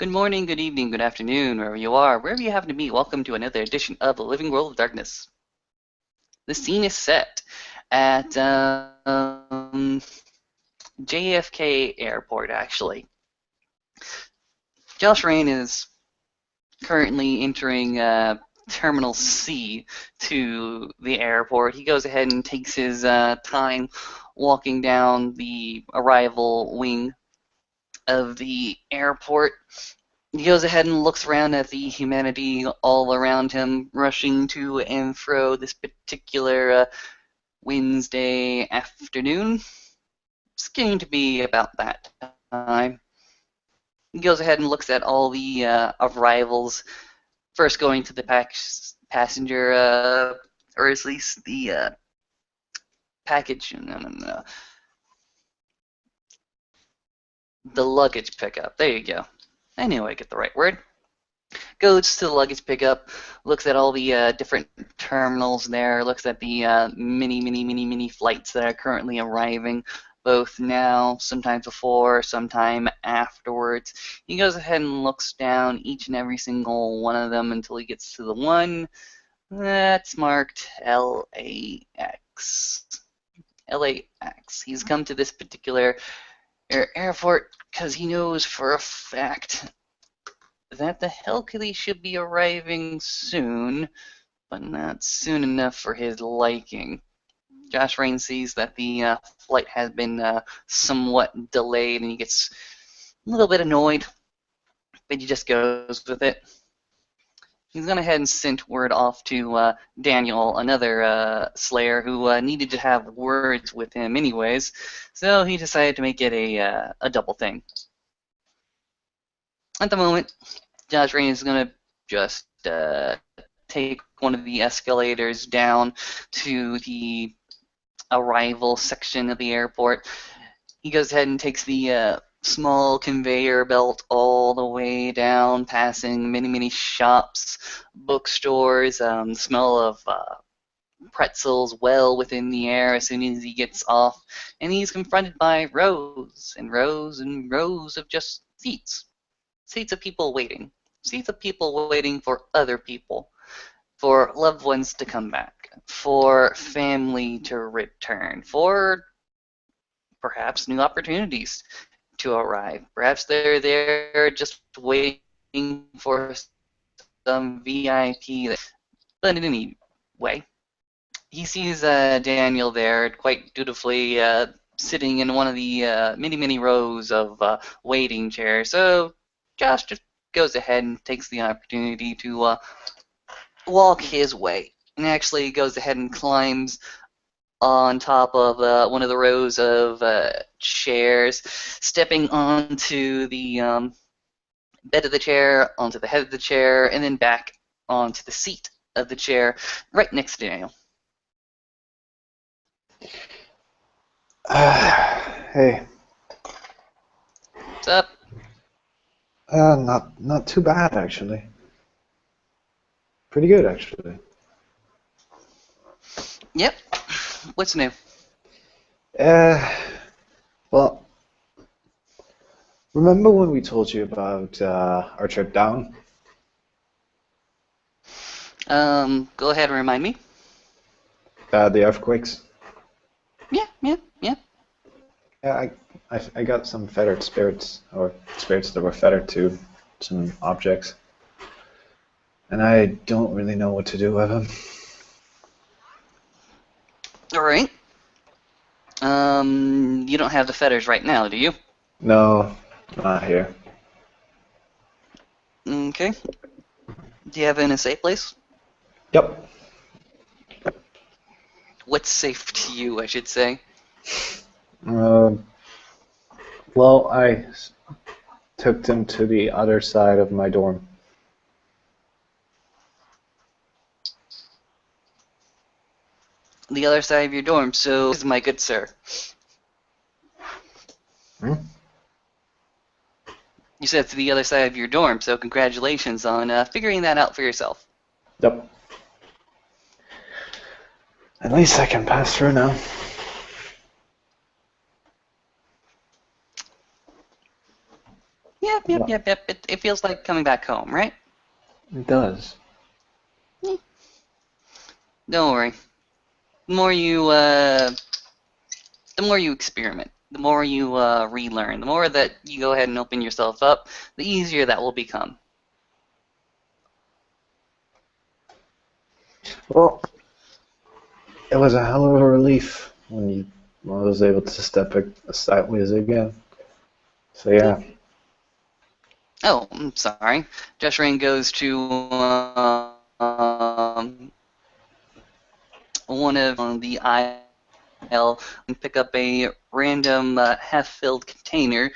Good morning, good evening, good afternoon, wherever you are, wherever you happen to be. Welcome to another edition of The Living World of Darkness. The scene is set at JFK Airport, actually. Josh Rain is currently entering Terminal C to the airport. He goes ahead and takes his time walking down the arrival wing of the airport. He goes ahead and looks around at the humanity all around him, rushing to and fro this particular Wednesday afternoon. It's getting to be about that time. He goes ahead and looks at all the arrivals, first going to the passenger, or at least the package, no, the luggage pickup. There you go. I knew I'd get the right word. Goes to the luggage pickup, looks at all the different terminals there, looks at the many flights that are currently arriving, both now, sometimes before, sometime afterwards. He goes ahead and looks down each and every single one of them until he gets to the one that's marked LAX. LAX. He's come to this particular airport because he knows for a fact that the Hercules should be arriving soon, but not soon enough for his liking. Josh Rain sees that the flight has been somewhat delayed, and he gets a little bit annoyed, but he just goes with it. He's gone ahead and sent word off to Daniel, another Slayer, who needed to have words with him anyways, so he decided to make it a double thing. At the moment, Josh Rain is going to just take one of the escalators down to the arrival section of the airport. He goes ahead and takes the small conveyor belt all the way down, passing many shops, bookstores, the smell of pretzels well within the air as soon as he gets off, and he's confronted by rows and rows and rows of just seats. Seats of people waiting. Seats of people waiting for other people, for loved ones to come back, for family to return, for perhaps new opportunities to arrive. Perhaps they're there just waiting for some VIP. But in any way, he sees Daniel there quite dutifully sitting in one of the many rows of waiting chairs. So Josh just goes ahead and takes the opportunity to walk his way, and actually goes ahead and climbs on top of one of the rows of chairs, stepping onto the bed of the chair, onto the head of the chair, and then back onto the seat of the chair right next to Daniel. Hey. What's up? Not too bad actually. Pretty good actually. Yep. What's new? Well, remember when we told you about our trip down? Go ahead and remind me. The earthquakes? Yeah. Yeah, I got some fettered spirits, or spirits that were fettered to some objects. And I don't really know what to do with them. Alright. You don't have the fetters right now, do you? No, not here. Okay. Do you have it in a safe place? Yep. What's safe to you, I should say? Well, I took them to the other side of my dorm. The other side of your dorm, so my good sir. Hmm? You said to the other side of your dorm, so congratulations on figuring that out for yourself. Yep. At least I can pass through now. Yep, yep, Well, yep, yep. It feels like coming back home, right? it does. Eh, don't worry. The more you, the more you experiment, the more you relearn, the more that you go ahead and open yourself up, the easier that will become. Well, it was a hell of a relief when I was able to step sideways again. So Yeah. yeah. Oh, I'm sorry. Josh Rain goes to one of the aisle and pick up a random half-filled container.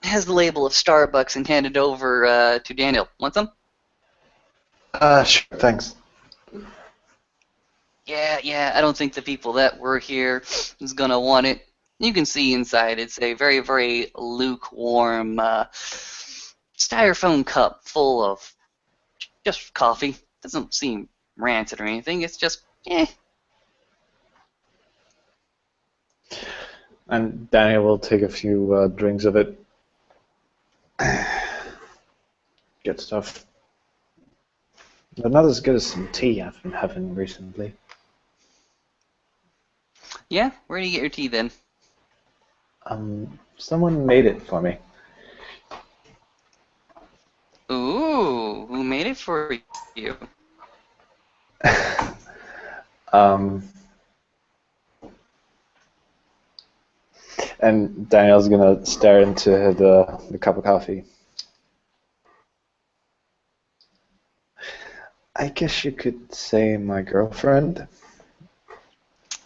Has the label of Starbucks and hand it over to Daniel. Want some? Sure, thanks. Yeah. I don't think the people that were here is gonna want it. You can see inside. It's a very, very lukewarm styrofoam cup full of just coffee. Doesn't seem rancid or anything. It's just And Daniel will take a few drinks of it. Good stuff. But not as good as some tea I've been having recently. Yeah. Where do you get your tea then? Someone made it for me. Ooh, who made it for you? um, and Daniel's gonna stare into the cup of coffee. I guess you could say my girlfriend.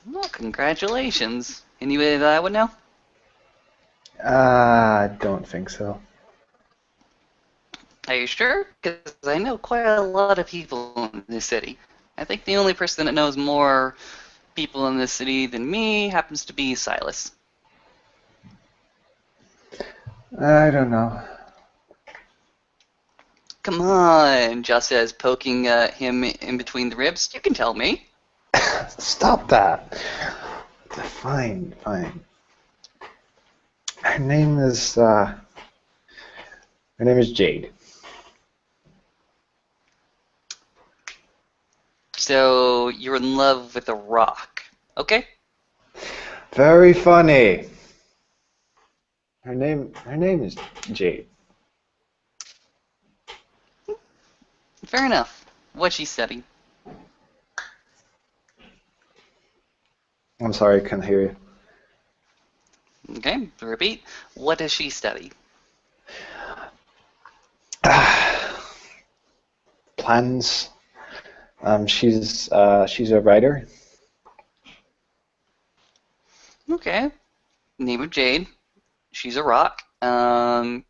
Well, congratulations. Anybody that I would know? I don't think so. Are you sure? Because I know quite a lot of people in this city. I think the only person that knows more people in this city than me happens to be Silas. I don't know. Come on, Just says, poking him in between the ribs. You can tell me. Stop that. Fine, fine. Her name is Jade. So you're in love with a rock, okay? Very funny. Her name is Jade. Fair enough. What'd she study? I'm sorry, I couldn't hear you. Okay, repeat. What does she study? Plans. She's a writer. Okay. Name of Jade. She's a rock.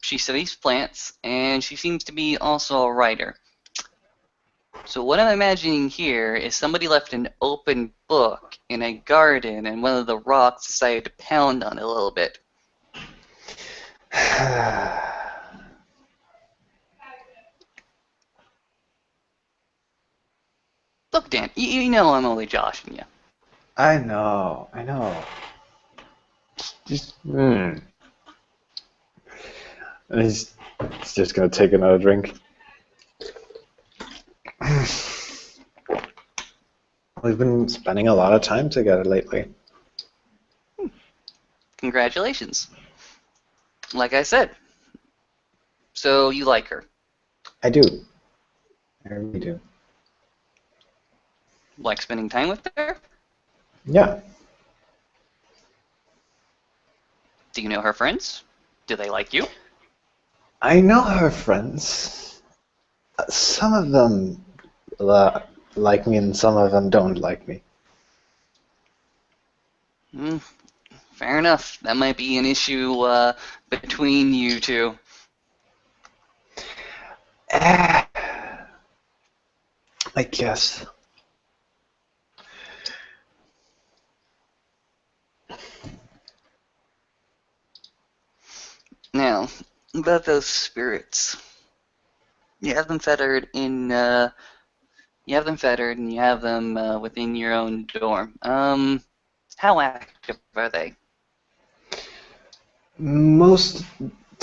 She studies plants, and she seems to be also a writer. So what I'm imagining here is somebody left an open book in a garden, and one of the rocks decided to pound on it a little bit. Look, Dan, you know I'm only joshing you. I know. Just, And he's just gonna take another drink. We've been spending a lot of time together lately. Congratulations. Like I said. So you like her. I do. I really do. Like spending time with her? Yeah. Do you know her friends? Do they like you? I know her friends. Some of them like me and some of them don't like me. Hmm, fair enough. That might be an issue between you two. I guess. Now, about those spirits. You have them fettered in. You have them fettered, and you have them within your own dorm. How active are they? Most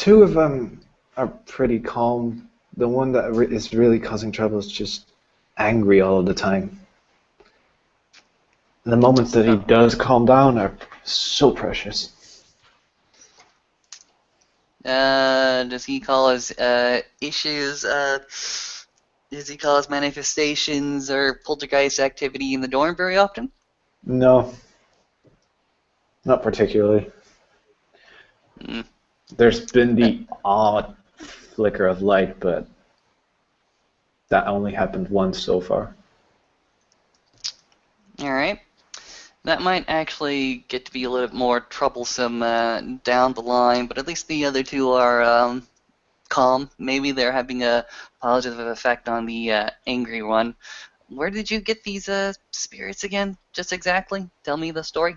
Two of them are pretty calm. The one that is really causing trouble is just angry all the time. The moments that he Oh. does calm down are so precious. Does he cause issues? Does he cause manifestations or poltergeist activity in the dorm very often? No, not particularly. Mm. There's been Uh, the odd flicker of light, but that only happened once so far. all right. That might actually get to be a little bit more troublesome down the line, but at least the other two are calm. Maybe they're having a positive effect on the angry one. Where did you get these spirits again? Just exactly? Tell me the story.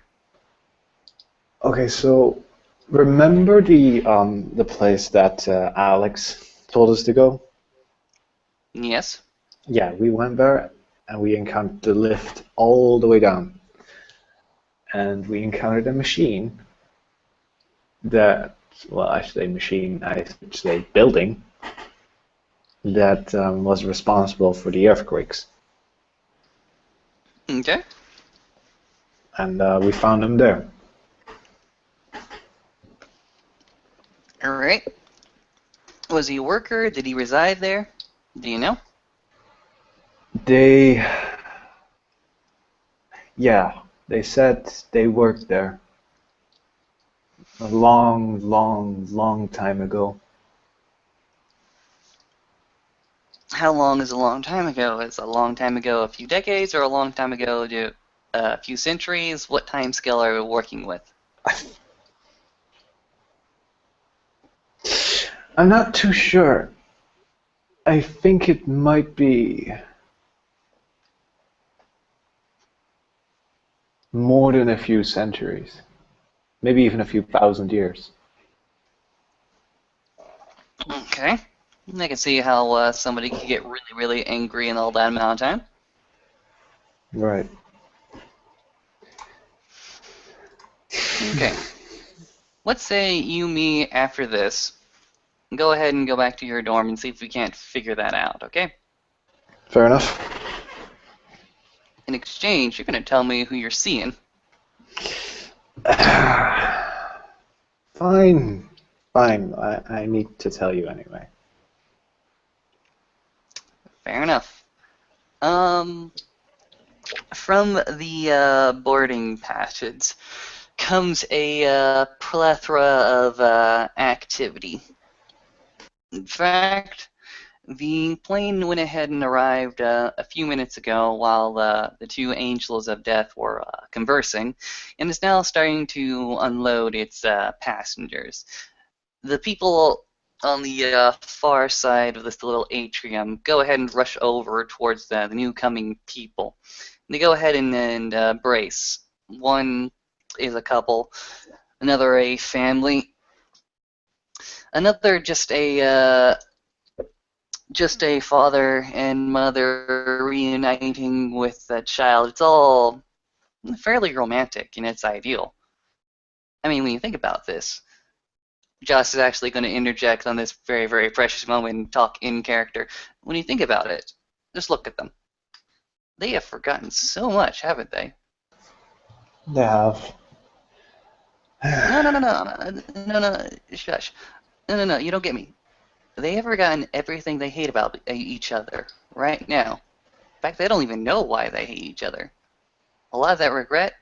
Okay, so remember the place that Alex told us to go? Yes. Yeah, we went there and we encountered the lift all the way down, and we encountered a machine that, well, I say machine, I should say building that was responsible for the earthquakes, Okay. and we found him there. All right. Was he a worker? Did he reside there? Do you know? They, yeah, they said they worked there a long, long, long time ago. How long is a long time ago? Is a long time ago a few decades or a long time ago a few centuries? What time scale are we working with? I'm not too sure. I think it might be more than a few centuries, maybe even a few thousand years. Okay. I can see how somebody could get really, really angry in all that amount of time. Right. Okay. Let's say you, me, after this, go ahead and go back to your dorm and see if we can't figure that out, okay? Fair enough. In exchange, you're going to tell me who you're seeing. Fine. Fine. I need to tell you anyway. Fair enough. Um, from the boarding passage comes a plethora of activity. In fact, the plane went ahead and arrived a few minutes ago while the two angels of death were conversing, and is now starting to unload its passengers. The people on the far side of this little atrium go ahead and rush over towards the new coming people. They go ahead and brace. One is a couple, another a family, another just a father and mother reuniting with a child. It's all fairly romantic in its ideal. I mean, when you think about this, Joss is actually going to interject on this very, very precious moment and talk in character. When you think about it, just look at them. They have forgotten so much, haven't they? They have. No, no, no, no, no, no, shush. No, no, no, you don't get me. They have forgotten everything they hate about each other right now. In fact, they don't even know why they hate each other. A lot of that regret,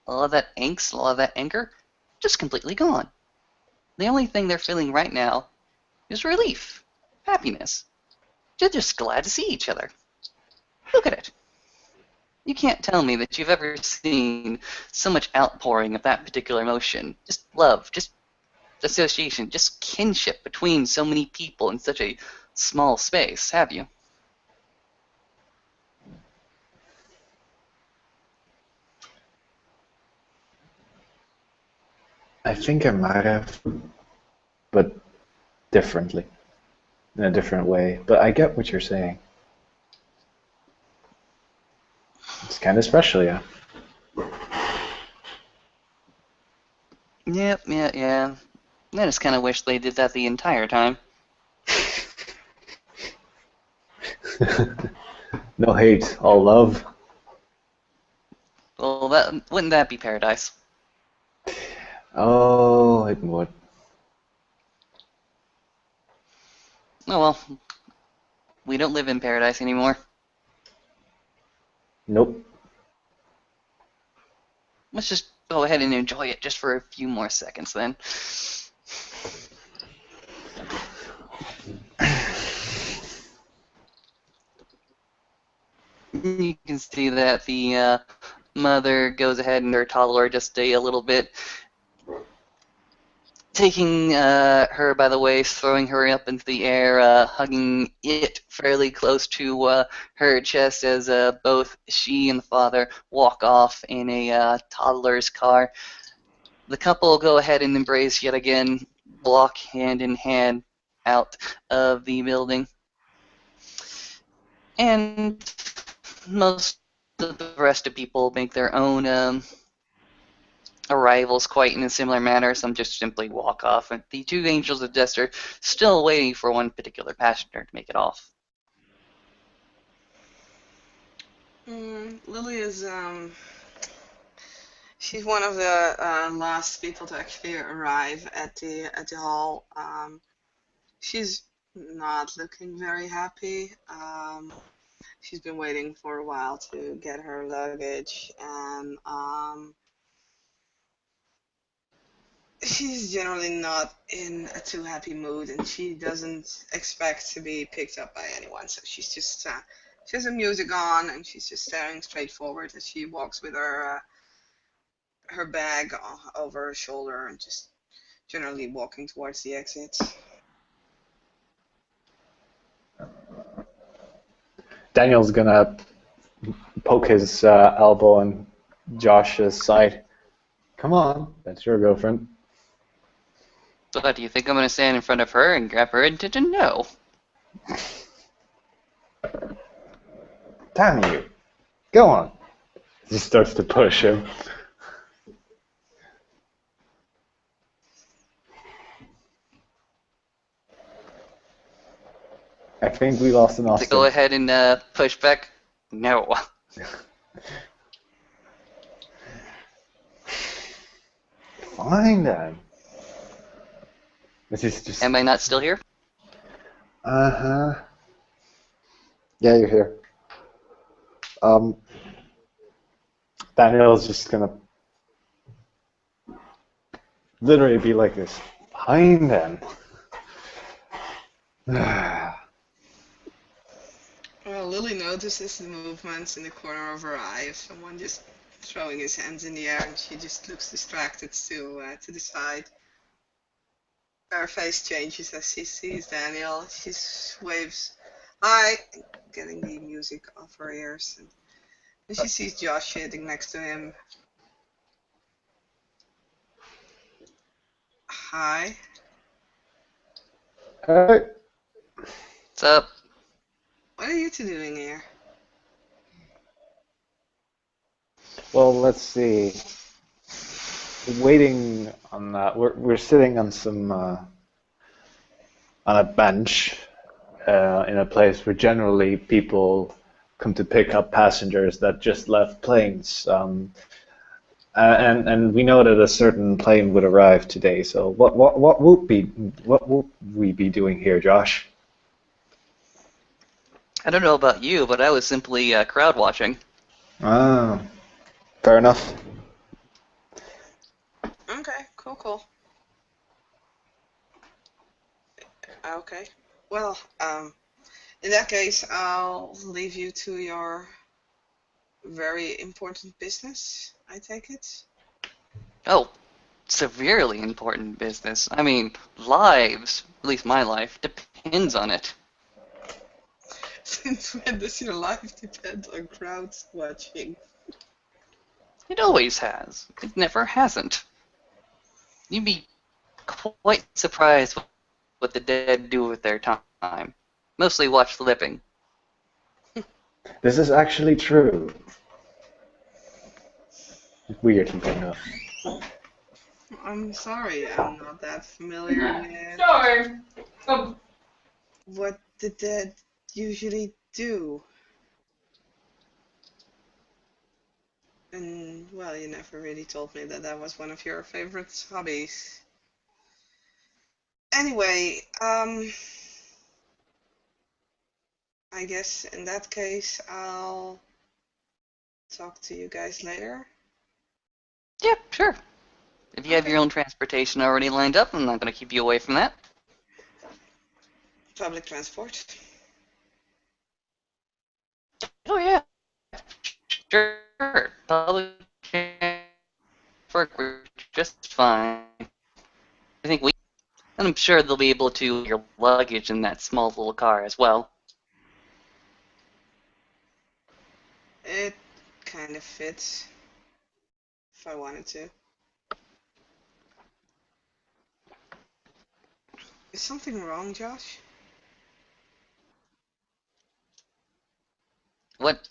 a lot of that angst, a lot of that anger, just completely gone. The only thing they're feeling right now is relief, happiness. They're just glad to see each other. Look at it. You can't tell me that you've ever seen so much outpouring of that particular emotion. Just love, just association, just kinship between so many people in such a small space, have you? I think I might have, but differently, in a different way. But I get what you're saying. It's kind of special, yeah. Yep, yeah, yeah. I just kind of wish they did that the entire time. No hate, all love. Well, wouldn't that be paradise? Oh, it would. Oh well, we don't live in paradise anymore. Nope. Let's just go ahead and enjoy it just for a few more seconds then. You can see that the mother goes ahead and her toddler just a little bit, taking her by the waist, throwing her up into the air, hugging it fairly close to her chest as both she and the father walk off in a toddler's car. The couple go ahead and embrace yet again, walk hand in hand out of the building. And most of the rest of people make their own arrivals quite in a similar manner. Some just simply walk off, and the two angels of death are still waiting for one particular passenger to make it off. Lily is she's one of the last people to actually arrive at the hall. She's not looking very happy. She's been waiting for a while to get her luggage, and she's generally not in a too happy mood, and she doesn't expect to be picked up by anyone. So she's just she has her music on, and she's just staring straight forward as she walks with her bag over her shoulder, and just generally walking towards the exit. Daniel's gonna poke his elbow in Josh's side. Come on, that's your girlfriend. So, do you think I'm going to stand in front of her and grab her attention? No. Damn you. Go on. He starts to push him. I think we lost an To go Austin. ahead and push back? No. Fine then. This is just. Am I not still here? Uh-huh. Yeah, you're here. Daniel's just gonna literally be like this. Fine then. Well, Lily notices the movements in the corner of her eye of someone just throwing his hands in the air, and she just looks distracted to the side. Her face changes as she sees Daniel. She waves, "Hi," getting the music off her ears. And then she sees Josh sitting next to him. "Hi." Alright. What's up? "What are you two doing here?" Well, let's see. Waiting on that. We're sitting on some on a bench in a place where generally people come to pick up passengers that just left planes. And we know that a certain plane would arrive today. So what will we be doing here, Josh? I don't know about you, but I was simply crowd watching. Ah, fair enough. Okay, cool. Okay. Well, in that case, I'll leave you to your very important business, I take it. Oh, severely important business. I mean, lives, at least my life, depends on it. Since when does your life depend on crowd watching? It always has. It never hasn't. You'd be quite surprised what the dead do with their time. Mostly watch the living. This is actually true. Weirdly enough. I'm sorry, I'm not that familiar with Sorry. what the dead usually do. And, well, you never really told me that that was one of your favorite hobbies. Anyway, I guess in that case, I'll talk to you guys later. Yep, sure. If you have Okay. your own transportation already lined up, I'm not going to keep you away from that. Public transport. Oh, yeah, sure. Public transport works just fine. I think we, and I'm sure they'll be able to your luggage in that small little car as well. It kind of fits if I wanted to. Is something wrong, Josh? What?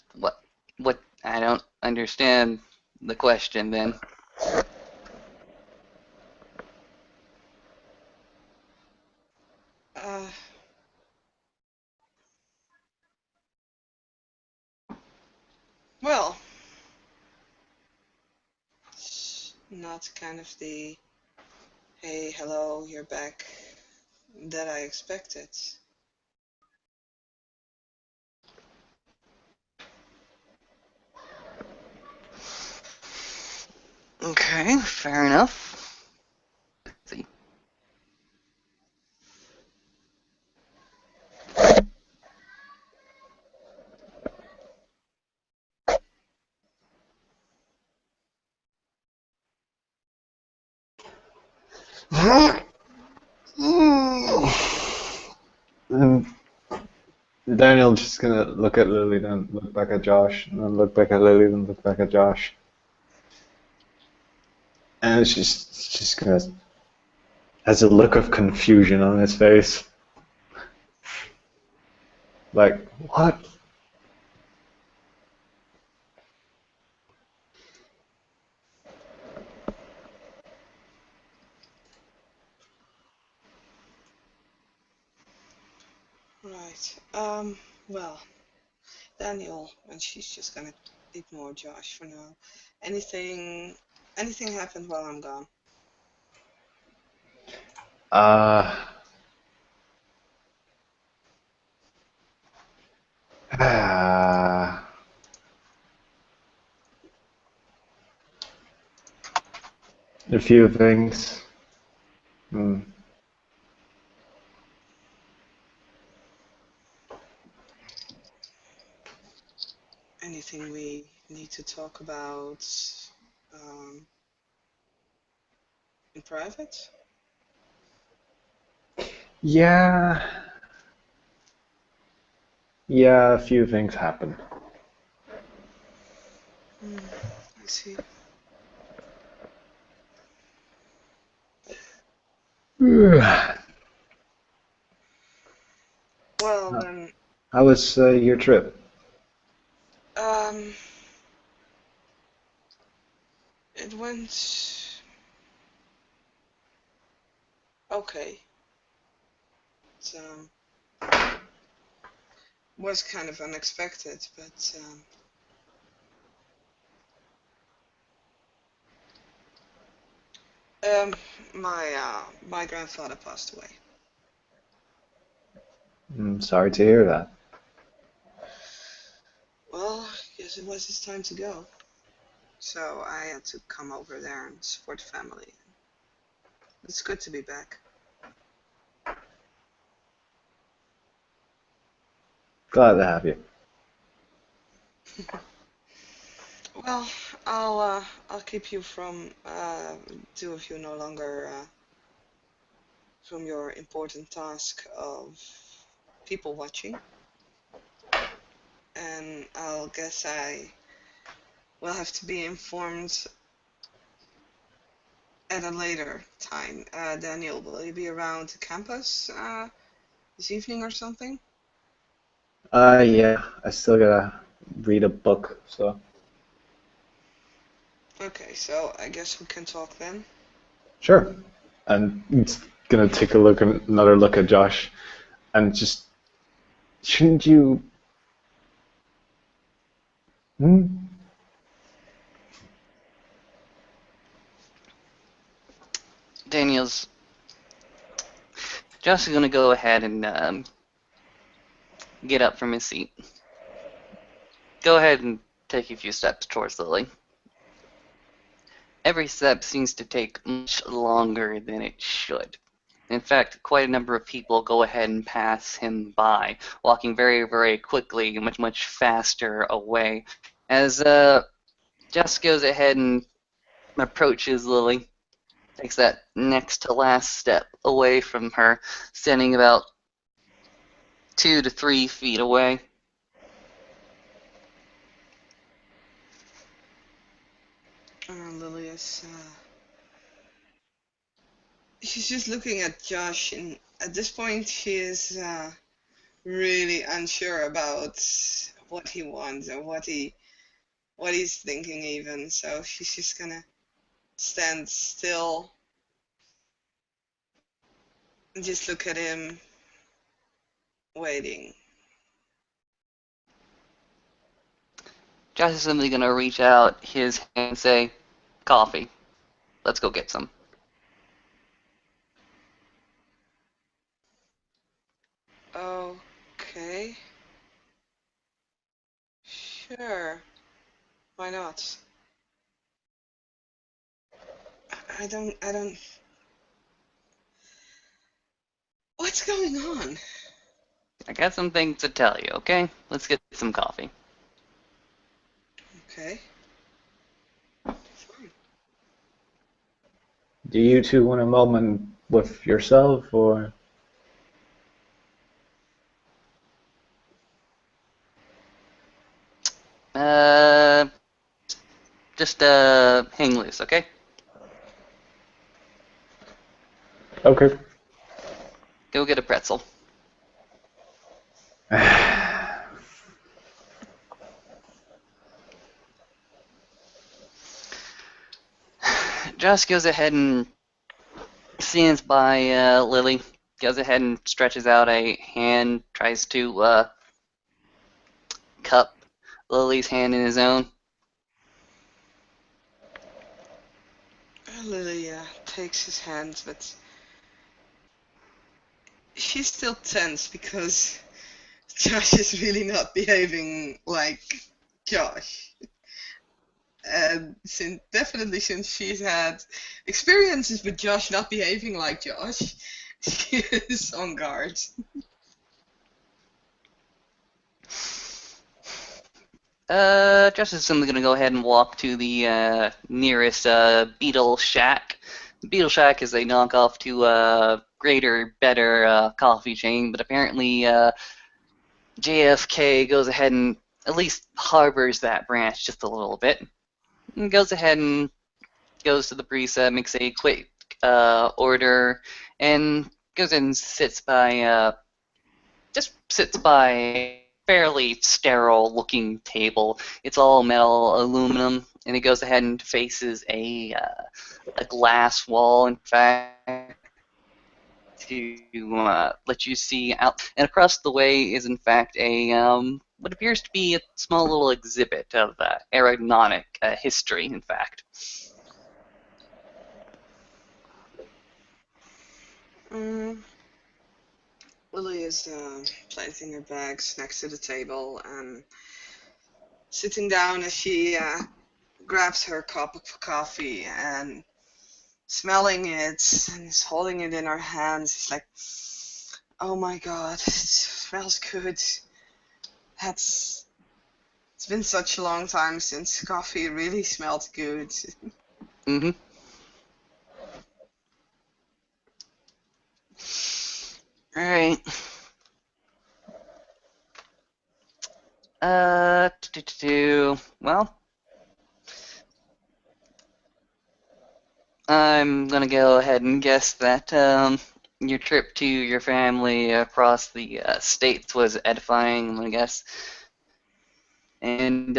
I don't understand the question then. Uh, well, it's not kind of the hey, hello, you're back that I expected. Okay, fair enough. Let's see. And Daniel just gonna look at Lily, then look back at Josh, and then look back at Lily, then look back at Josh. And she's gonna has a look of confusion on his face. Like, what? Right. Well, Daniel, and she's just gonna ignore Josh for now. Anything, anything happened while I'm gone? Uh, a few things. Hmm. Anything we need to talk about um, in private? Yeah, yeah, a few things happened. Hmm, I see. Well then, How was your trip? um, it went okay. It was kind of unexpected, but um, my grandfather passed away. Sorry to hear that. Well, I guess it was his time to go. So I had to come over there and support the family. It's good to be back. Glad to have you. Well, I'll keep you from two of you no longer from your important task of people watching, and I'll guess I will have to be informed at a later time. Daniel, will you be around campus this evening or something? Yeah, I still gotta read a book, so Okay, so I guess we can talk then. Sure. And it's gonna take another look at Josh, and just shouldn't you? Hmm? Daniel's Josh is gonna go ahead and get up from his seat. Go ahead and take a few steps towards Lily. Every step seems to take much longer than it should. In fact, quite a number of people go ahead and pass him by, walking very, very quickly, much, much faster away. As Jess goes ahead and approaches Lily, takes that next to last step away from her, standing about 2 to 3 feet away. Lily is. She's just looking at Josh, and at this point, she is really unsure about what he wants or what he's thinking even. So she's just gonna stand still and just look at him, waiting. Josh is simply going to reach out his hand and say, "Coffee. Let's go get some." Okay. Sure. Why not? I don't. What's going on? I got some things to tell you, okay? Let's get some coffee. Okay. Fine. Do you two want a moment with yourself, or? Uh, just hang loose, okay? Okay. Go get a pretzel. Josh goes ahead and stands by Lily, goes ahead and stretches out a hand, tries to cup Lily's hand in his own. Lily takes his hand, but she's still tense because Josh is really not behaving like Josh. And definitely since she's had experiences with Josh not behaving like Josh, she is on guard. Josh is simply gonna go ahead and walk to the nearest Beetle Shack. Beetle Shack is a knockoff to greater, better coffee chain, but apparently JFK goes ahead and at least harbors that branch just a little bit. And goes ahead and goes to the preset, makes a quick order, and goes and sits by just sits by a fairly sterile looking table. It's all metal aluminum, and he goes ahead and faces a glass wall, in fact, to let you see out. And across the way is, in fact, a what appears to be a small little exhibit of aeronautic history, in fact. Mm, Lily is placing her bags next to the table and sitting down as she grabs her cup of coffee and smelling it and is holding it in her hands. It's like, oh my god, it smells good. That's It's been such a long time since coffee really smelled good. Mm-hmm. All right. Well, I'm gonna go ahead and guess that your trip to your family across the states was edifying, I'm gonna guess. And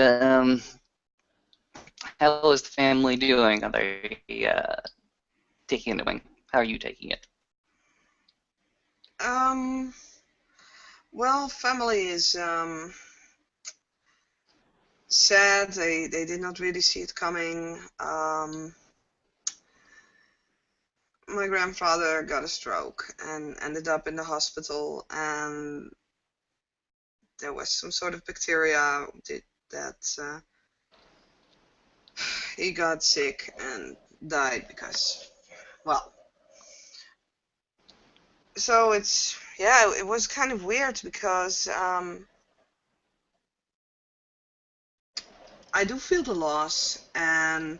how is the family doing? Are they taking it away? How are you taking it? Well, family is sad. They did not really see it coming. My grandfather got a stroke and ended up in the hospital, and there was some sort of bacteria that he got sick and died because, well, so it was kind of weird because I do feel the loss, and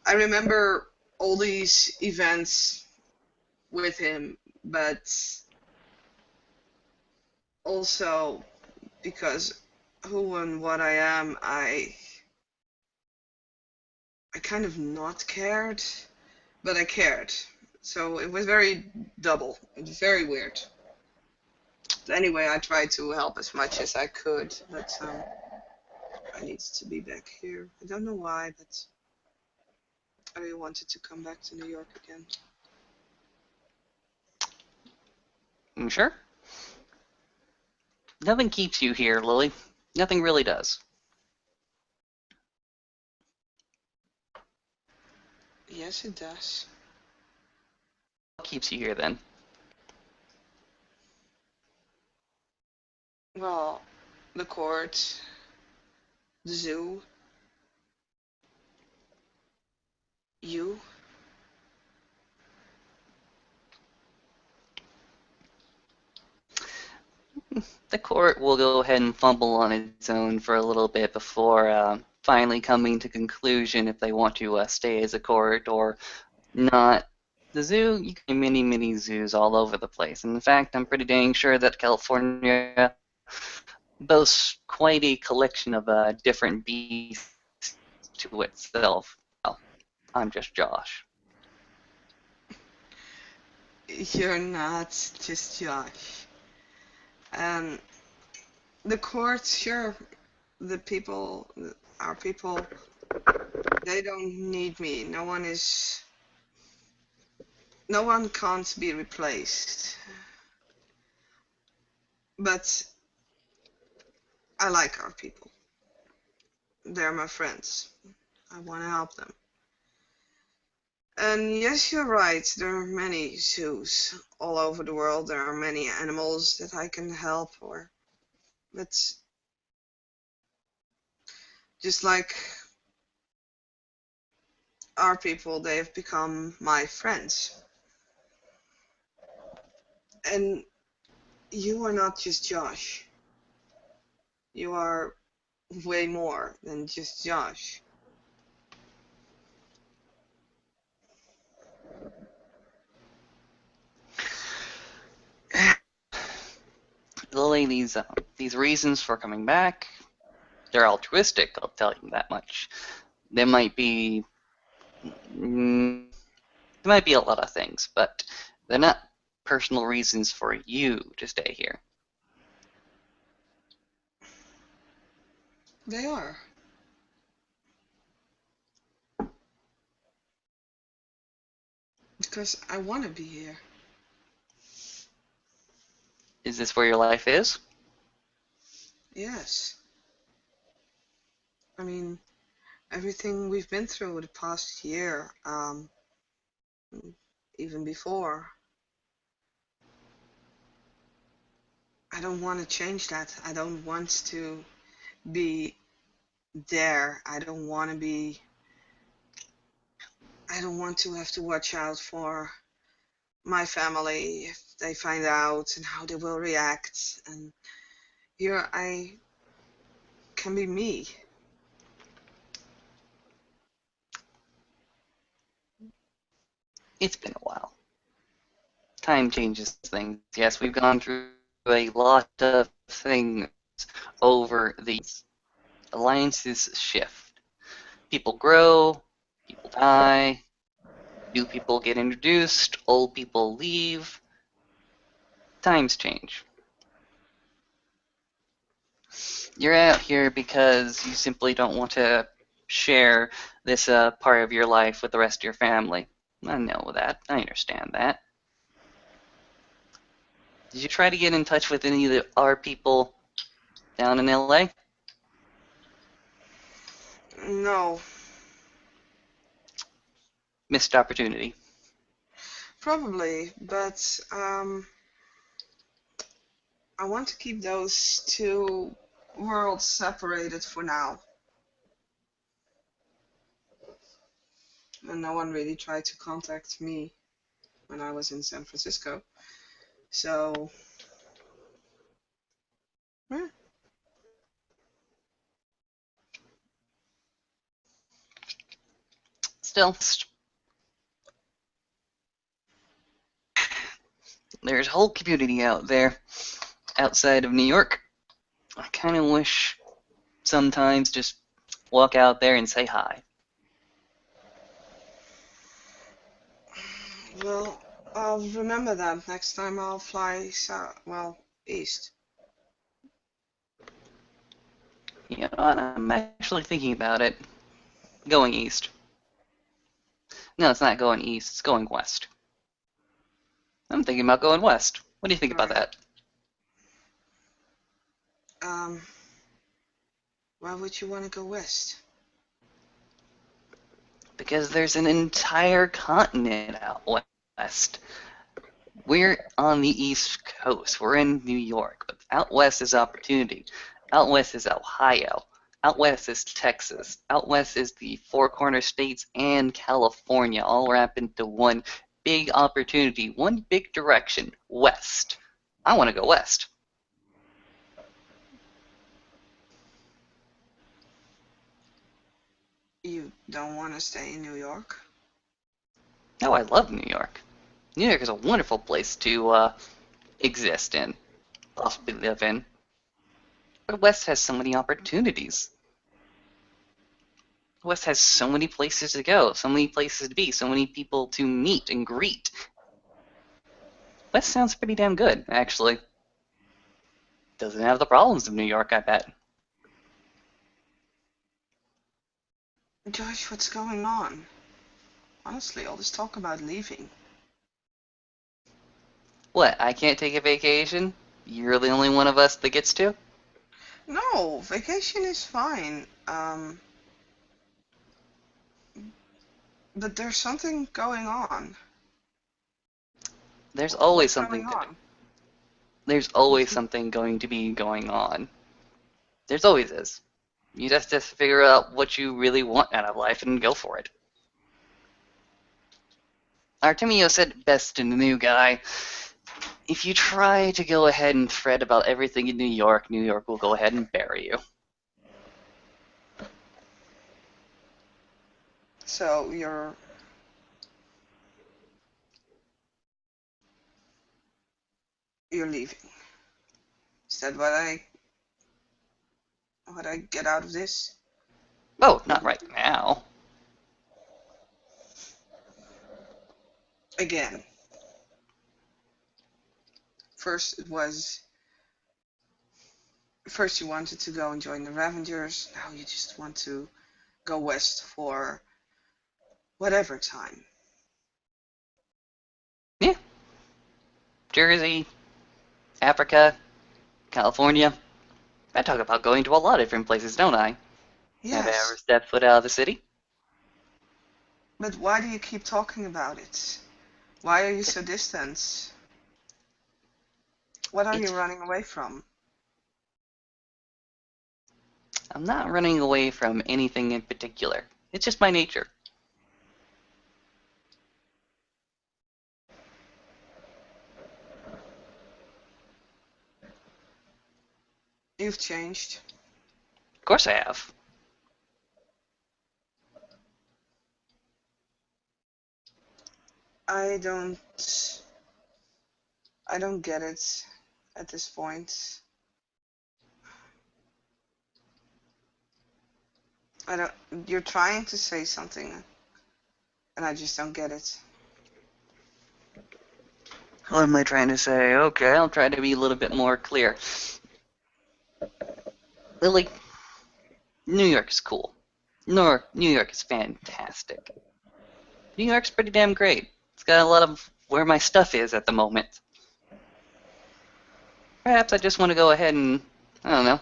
I remember all these events with him, but also because who and what I am, I kind of not cared, but I cared. So it was very double. It was very weird. Anyway, I tried to help as much as I could, but I needed to be back here. I don't know why, but I really wanted to come back to New York again. Sure. Nothing keeps you here, Lily. Nothing really does. Yes, it does. What keeps you here then? Well, the court, the zoo, you. The court will go ahead and fumble on its own for a little bit before finally coming to conclusion if they want to stay as a court or not. The zoo, you can have many, many zoos all over the place. And in fact, I'm pretty dang sure that California boasts quite a collection of different beasts to itself. Well, I'm just Josh. You're not just Josh. And the court, sure, the people, our people, they don't need me. No one can't be replaced. But I like our people. They're my friends. I want to help them. And yes, you're right. There are many zoos all over the world. There are many animals that I can help, but just like our people, they have become my friends. And you are not just Josh. You are way more than just Josh. Lily, these reasons for coming back, they're altruistic, I'll tell you that much. There might be a lot of things, but they're not personal reasons for you to stay here. They are. Because I want to be here. Is this where your life is? Yes. I mean, everything we've been through the past year, even before, I don't want to change that. I don't want to be there. I don't want to have to watch out for my family if they find out and how they will react. And here I can be me. It's been a while. Time changes things. Yes, we've gone through a lot of things over these. Alliances shift. People grow, people die, new people get introduced, old people leave. Times change. You're out here because you simply don't want to share this part of your life with the rest of your family. I know that. I understand that. Did you try to get in touch with any of our people down in LA? No, Missed opportunity. probably, but I want to keep those two worlds separated for now. And no one really tried to contact me when I was in San Francisco. So, yeah. Still, there's a whole community out there outside of New York. I kind of wish sometimes just walk out there and say hi. Well, I'll remember that next time I'll fly south, well, east. You know what? I'm actually thinking about it. Going east. No, it's not going east. It's going west. I'm thinking about going west. What do you think about Right. that? Um, why would you want to go west? Because there's an entire continent out west. We're on the East Coast. We're in New York. But out west is opportunity. Out west is Ohio. Out west is Texas. Out west is the Four Corner States and California, all wrapped into one big opportunity, one big direction, west. I want to go west. You don't want to stay in New York? Oh, I love New York. New York is a wonderful place to exist in, possibly live in. But West has so many opportunities. West has so many places to go, so many places to be, so many people to meet and greet. West sounds pretty damn good, actually. Doesn't have the problems of New York, I bet. Josh, what's going on? Honestly, all this talk about leaving. What, I can't take a vacation? You're the only one of us that gets to? No, vacation is fine. But there's something going on. There's always What's something going to do. on? There's always something going to be going on. There's always is. You just have to figure out what you really want out of life and go for it. Artemio said it best in The New Guy. If you try to go ahead and fret about everything in New York will go ahead and bury you. So you're leaving. Is that what I get out of this? Oh, not right now. Again. First you wanted to go and join the Ravengers, now you just want to go west for whatever time. Yeah. Jersey, Africa, California. I talk about going to a lot of different places, don't I? Have I ever Yes, stepped foot out of the city? but why do you keep talking about it? Why are you so distant? What are you It's running away from? I'm not running away from anything in particular. It's just my nature. You've changed. Of course I have. I don't I don't get it at this point. I don't You're trying to say something and I just don't get it. What am I trying to say? Okay, I'll try to be a little bit more clear. Lily, New York is cool. New York is fantastic. New York's pretty damn great. It's got a lot of where my stuff is at the moment. Perhaps I just want to go ahead and, I don't know,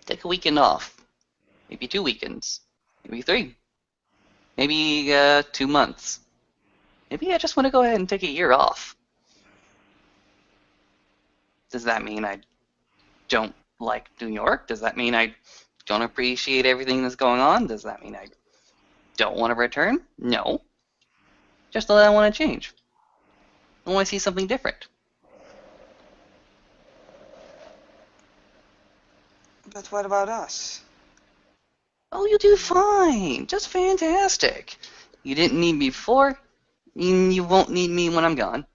take a weekend off. Maybe 2 weekends. Maybe 3. Maybe 2 months. Maybe I just want to go ahead and take a year off. Does that mean I don't like New York? Does that mean I don't appreciate everything that's going on? Does that mean I don't want to return? No. Just that I want to change. I want to see something different. But what about us? Oh, you'll do fine. Just fantastic. You didn't need me before. You won't need me when I'm gone.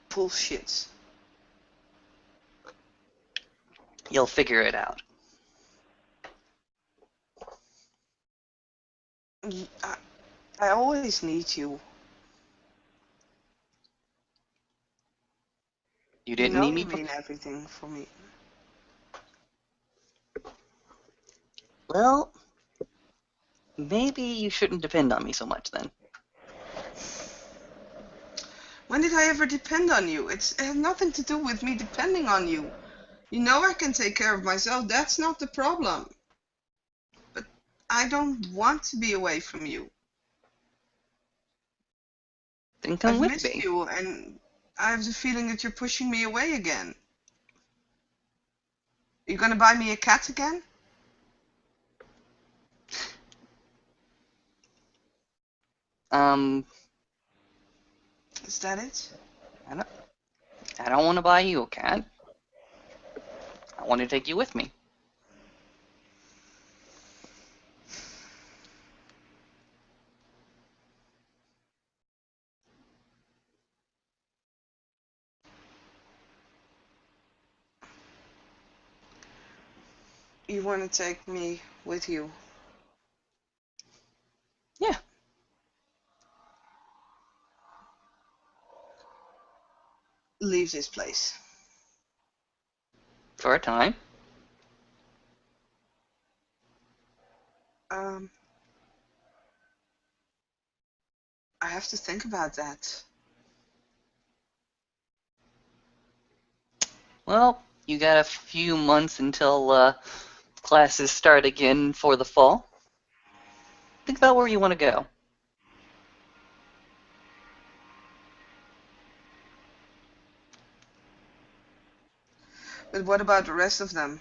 Bullshit. You'll figure it out. I always need you. You You didn't know need you me mean before. everything for me. Well, maybe you shouldn't depend on me so much then. When did I ever depend on you? It has nothing to do with me depending on you. You know I can take care of myself. That's not the problem. But I don't want to be away from you. Then come I've with missed me. you, and I have the feeling that you're pushing me away again. You gonna buy me a cat again? Um, Is that it? I don't want to buy you a cat. I want to take you with me. You want to take me with you? Yeah. Leave this place. For a time. Um, I have to think about that. Well, you got a few months until classes start again for the fall. Think about where you want to go. But what about the rest of them?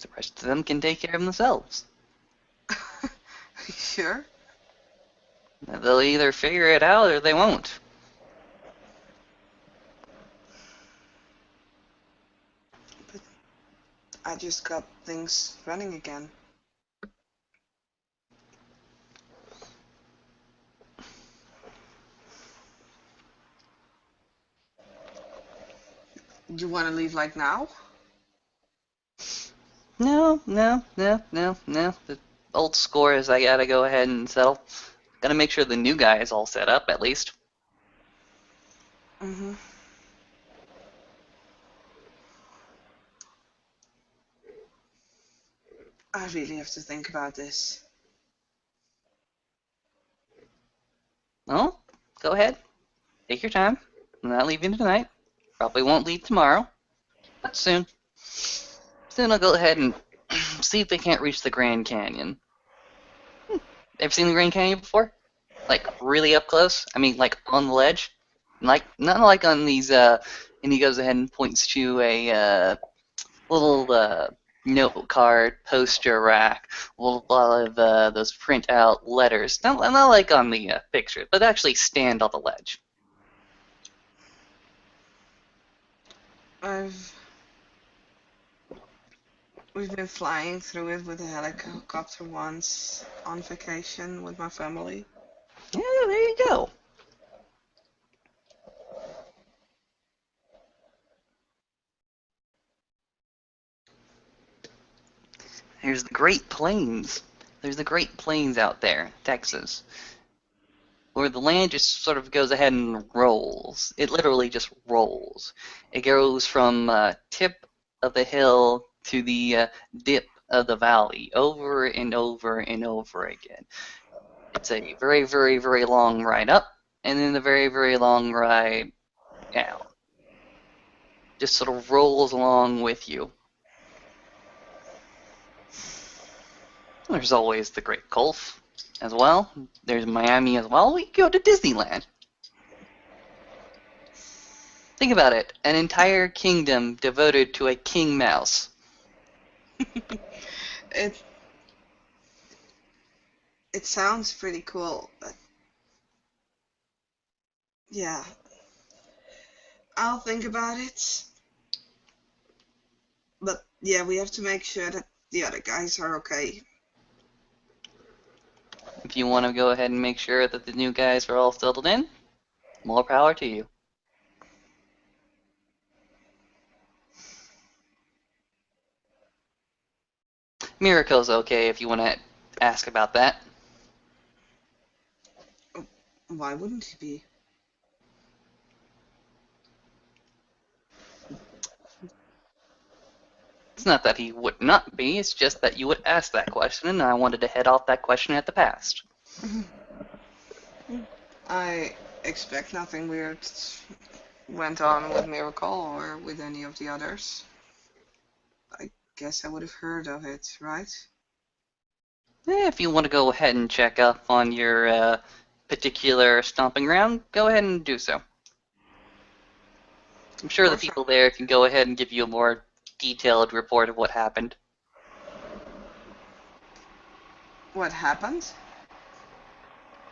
The rest of them can take care of themselves. You sure? They'll either figure it out or they won't. But I just got things running again. You want to leave like now? No. The old scores I gotta go ahead and settle. Gotta make sure the new guy is all set up, at least. Mm-hmm. I really have to think about this. Well, go ahead. Take your time. I'm not leaving tonight. Probably won't leave tomorrow. But soon. Soon I'll go ahead and see if they can't reach the Grand Canyon. Ever seen the Grand Canyon before? Like really up close? I mean, like on the ledge? Like not like on these. And he goes ahead and points to a little note card poster rack, a lot of those print out letters. Not like on the picture, but actually stand on the ledge. We've been flying through it with a helicopter once on vacation with my family. Yeah, there you go. There's the Great Plains. There's the Great Plains out there, Texas, where the land just sort of goes ahead and rolls. It literally just rolls. It goes from tip of the hill to the dip of the valley over and over and over again. It's a very, very, very long ride up, and then a very, very long ride down. Just sort of rolls along with you. There's always the Great Gulf as well. There's Miami as well. We go to Disneyland. Think about it. An entire kingdom devoted to a king mouse. It it sounds pretty cool, but yeah, I'll think about it. But yeah, we have to make sure that the other guys are okay. If you want to go ahead and make sure that the new guys are all settled in, more power to you. Miracle's okay if you want to ask about that. Why wouldn't he be? It's not that he would not be, it's just that you would ask that question, and I wanted to head off that question at the past. I expect nothing weird went on with Miracle or with any of the others. I guess I would have heard of it, right? If you want to go ahead and check up on your particular stomping ground, go ahead and do so. I'm sure the Perfect. people there can go ahead and give you a more detailed report of what happened. What happened?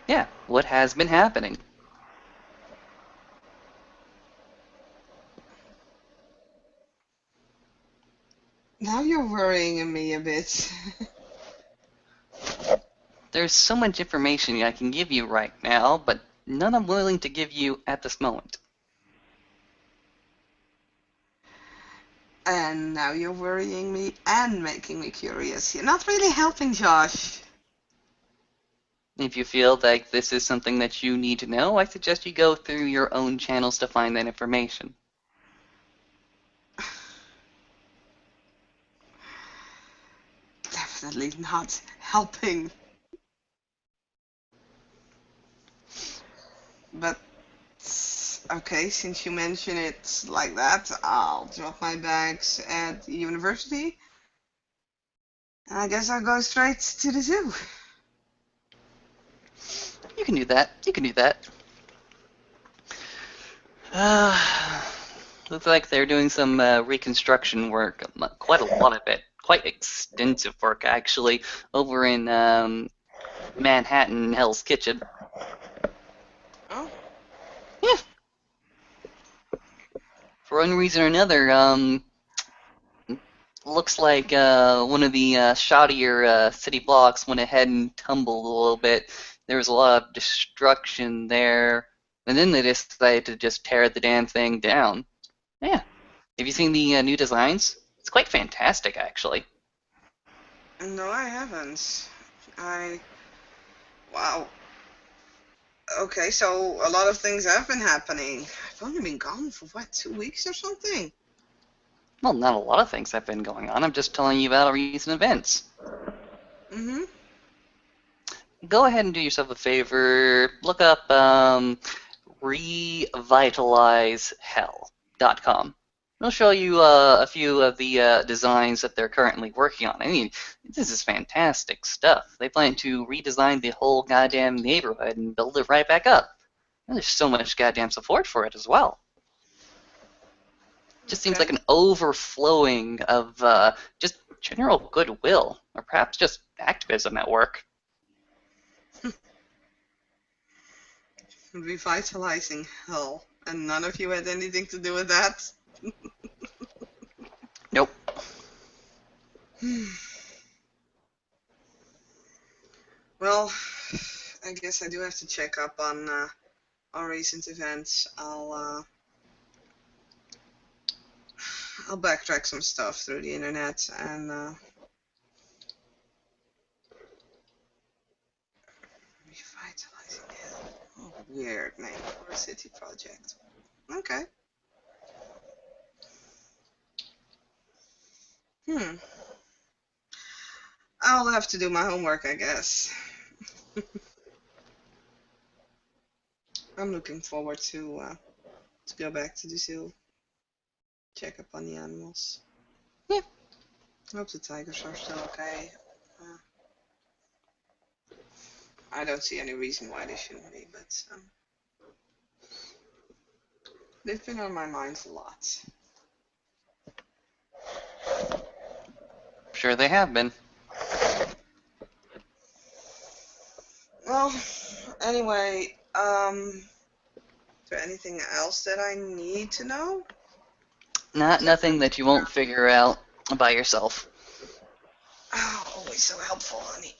Yeah, what has been happening. Now you're worrying me a bit. There's so much information I can give you right now, but none I'm willing to give you at this moment. And now you're worrying me and making me curious. You're not really helping, Josh. If you feel like this is something that you need to know, I suggest you go through your own channels to find that information. Definitely not helping. But okay, since you mention it like that, I'll drop my bags at the university. And I guess I'll go straight to the zoo. You can do that. You can do that. Looks like they're doing some reconstruction work, quite a lot of it, quite extensive work actually, over in Manhattan, Hell's Kitchen. Oh, Yeah, for one reason or another, looks like one of the shoddier city blocks went ahead and tumbled a little bit. There was a lot of destruction there, and then they decided to just tear the damn thing down. Yeah. Have you seen the new designs? It's quite fantastic, actually. no, I haven't. I. Wow. Okay, so a lot of things have been happening. I've only been gone for what, 2 weeks or something? Well, not a lot of things have been going on. I'm just telling you about recent events. Mm-hmm. Go ahead and do yourself a favor. Look up revitalizehell.com. It'll show you a few of the designs that they're currently working on. I mean, this is fantastic stuff. They plan to redesign the whole goddamn neighborhood and build it right back up. And there's so much goddamn support for it as well. Just seems like Okay. an overflowing of just general goodwill, or perhaps just activism at work. Revitalizing hell. And none of you had anything to do with that? Nope. Well, I guess I do have to check up on recent events. I'll backtrack some stuff through the internet and revitalizing hell. Oh, weird name for a city project. Okay. Hmm. I'll have to do my homework, I guess. I'm looking forward to go back to the zoo, check up on the animals. Yeah. I hope the tigers are still okay. Uh, I don't see any reason why they shouldn't be, but they've been on my mind a lot. Sure they have been. Well, anyway, is there anything else that I need to know? Nothing that you won't figure out by yourself. Oh, always so helpful, honey.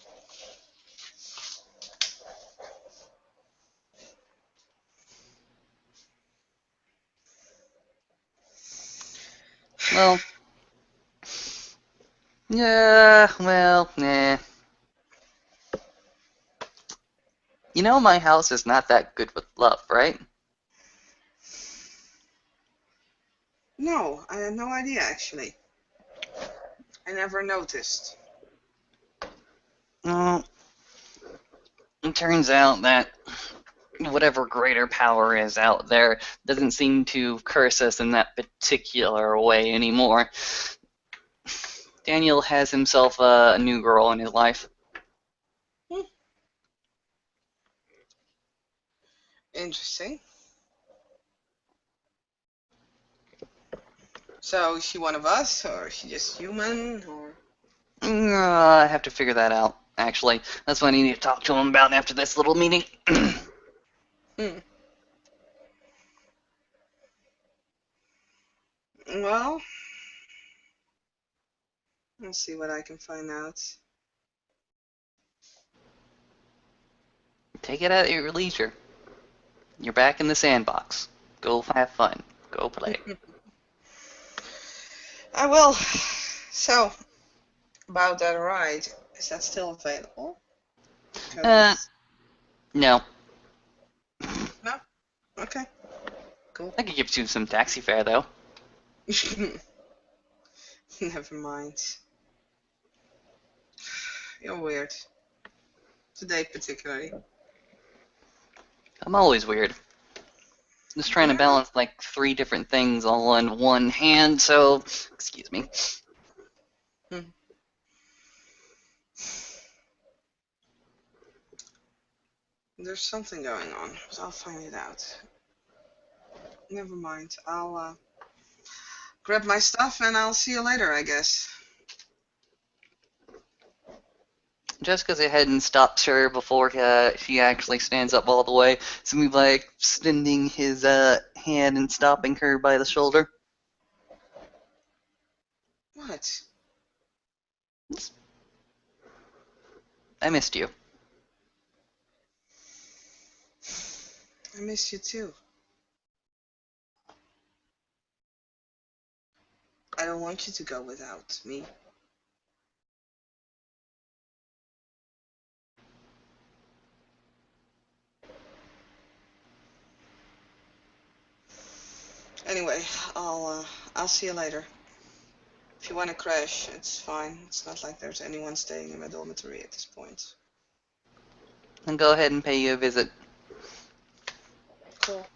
Well, yeah, well, nah. You know my house is not that good with love, right? No, I had no idea actually. I never noticed. Well, it turns out that whatever greater power is out there doesn't seem to curse us in that particular way anymore. Daniel has himself a new girl in his life. Hmm. Interesting. So is she one of us, or is she just human, or? I have to figure that out, actually. That's what I need to talk to him about after this little meeting. Hmm. Well, let's see what I can find out. Take it at your leisure. You're back in the sandbox. Go have fun. Go play. I will. So, about that ride, is that still available? Uh, 'Cause- no. no? Okay, cool. I could give you some taxi fare, though. Never mind. You're weird. Today particularly. I'm always weird. Just trying to Yeah. balance like 3 different things all in one hand, so excuse me. Hmm. There's something going on, but I'll find it out. Never mind. I'll grab my stuff and I'll see you later, I guess. Jessica's ahead and stops her before she actually stands up all the way. So he's like extending his hand and stopping her by the shoulder. What? I missed you. I miss you too. I don't want you to go without me. Anyway, I'll see you later. If you want to crash, it's fine. It's not like there's anyone staying in my dormitory at this point. And go ahead and pay you a visit. Cool.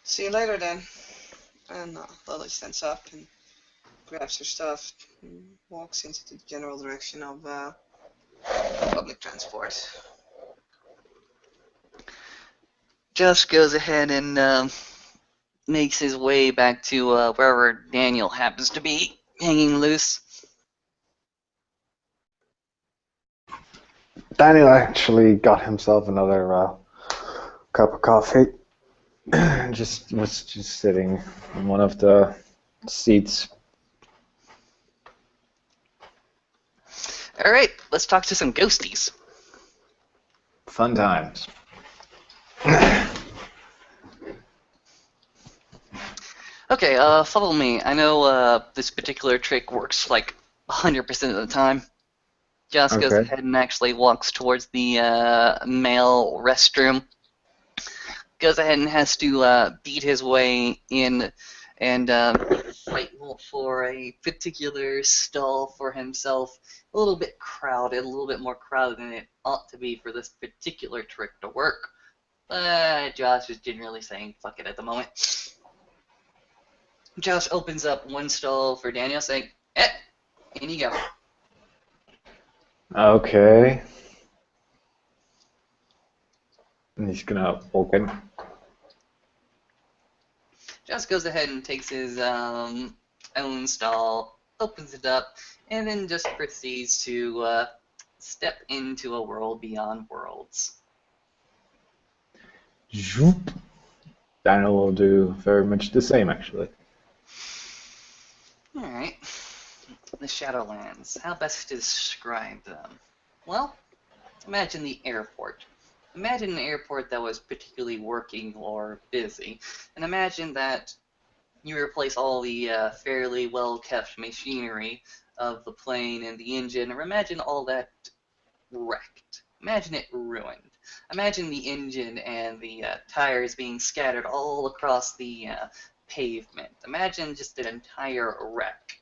See you later then. And Lily stands up and grabs her stuff and walks into the general direction of public transport. Just goes ahead and makes his way back to wherever Daniel happens to be hanging loose. Daniel actually got himself another cup of coffee. was just sitting in one of the seats. All right, let's talk to some ghosties. Fun times. Okay, follow me. I know this particular trick works like 100% of the time. Joss goes Okay. ahead and actually walks towards the male restroom. Goes ahead and has to beat his way in and fight for a particular stall for himself. A little bit crowded, a little bit more crowded than it ought to be for this particular trick to work. But Josh is generally saying fuck it at the moment. Josh opens up one stall for Daniel, saying, in you go. Okay. And he's gonna walk in. Josh goes ahead and takes his own stall, opens it up, and then just proceeds to step into a world beyond worlds. Zoop. Daniel will do very much the same, actually. Alright. The Shadowlands. How best to describe them? Well, imagine the airport. Imagine an airport that was particularly working or busy. And imagine that you replace all the fairly well-kept machinery of the plane and the engine, or imagine all that wrecked. Imagine it ruined. Imagine the engine and the tires being scattered all across the pavement. Imagine just an entire wreck.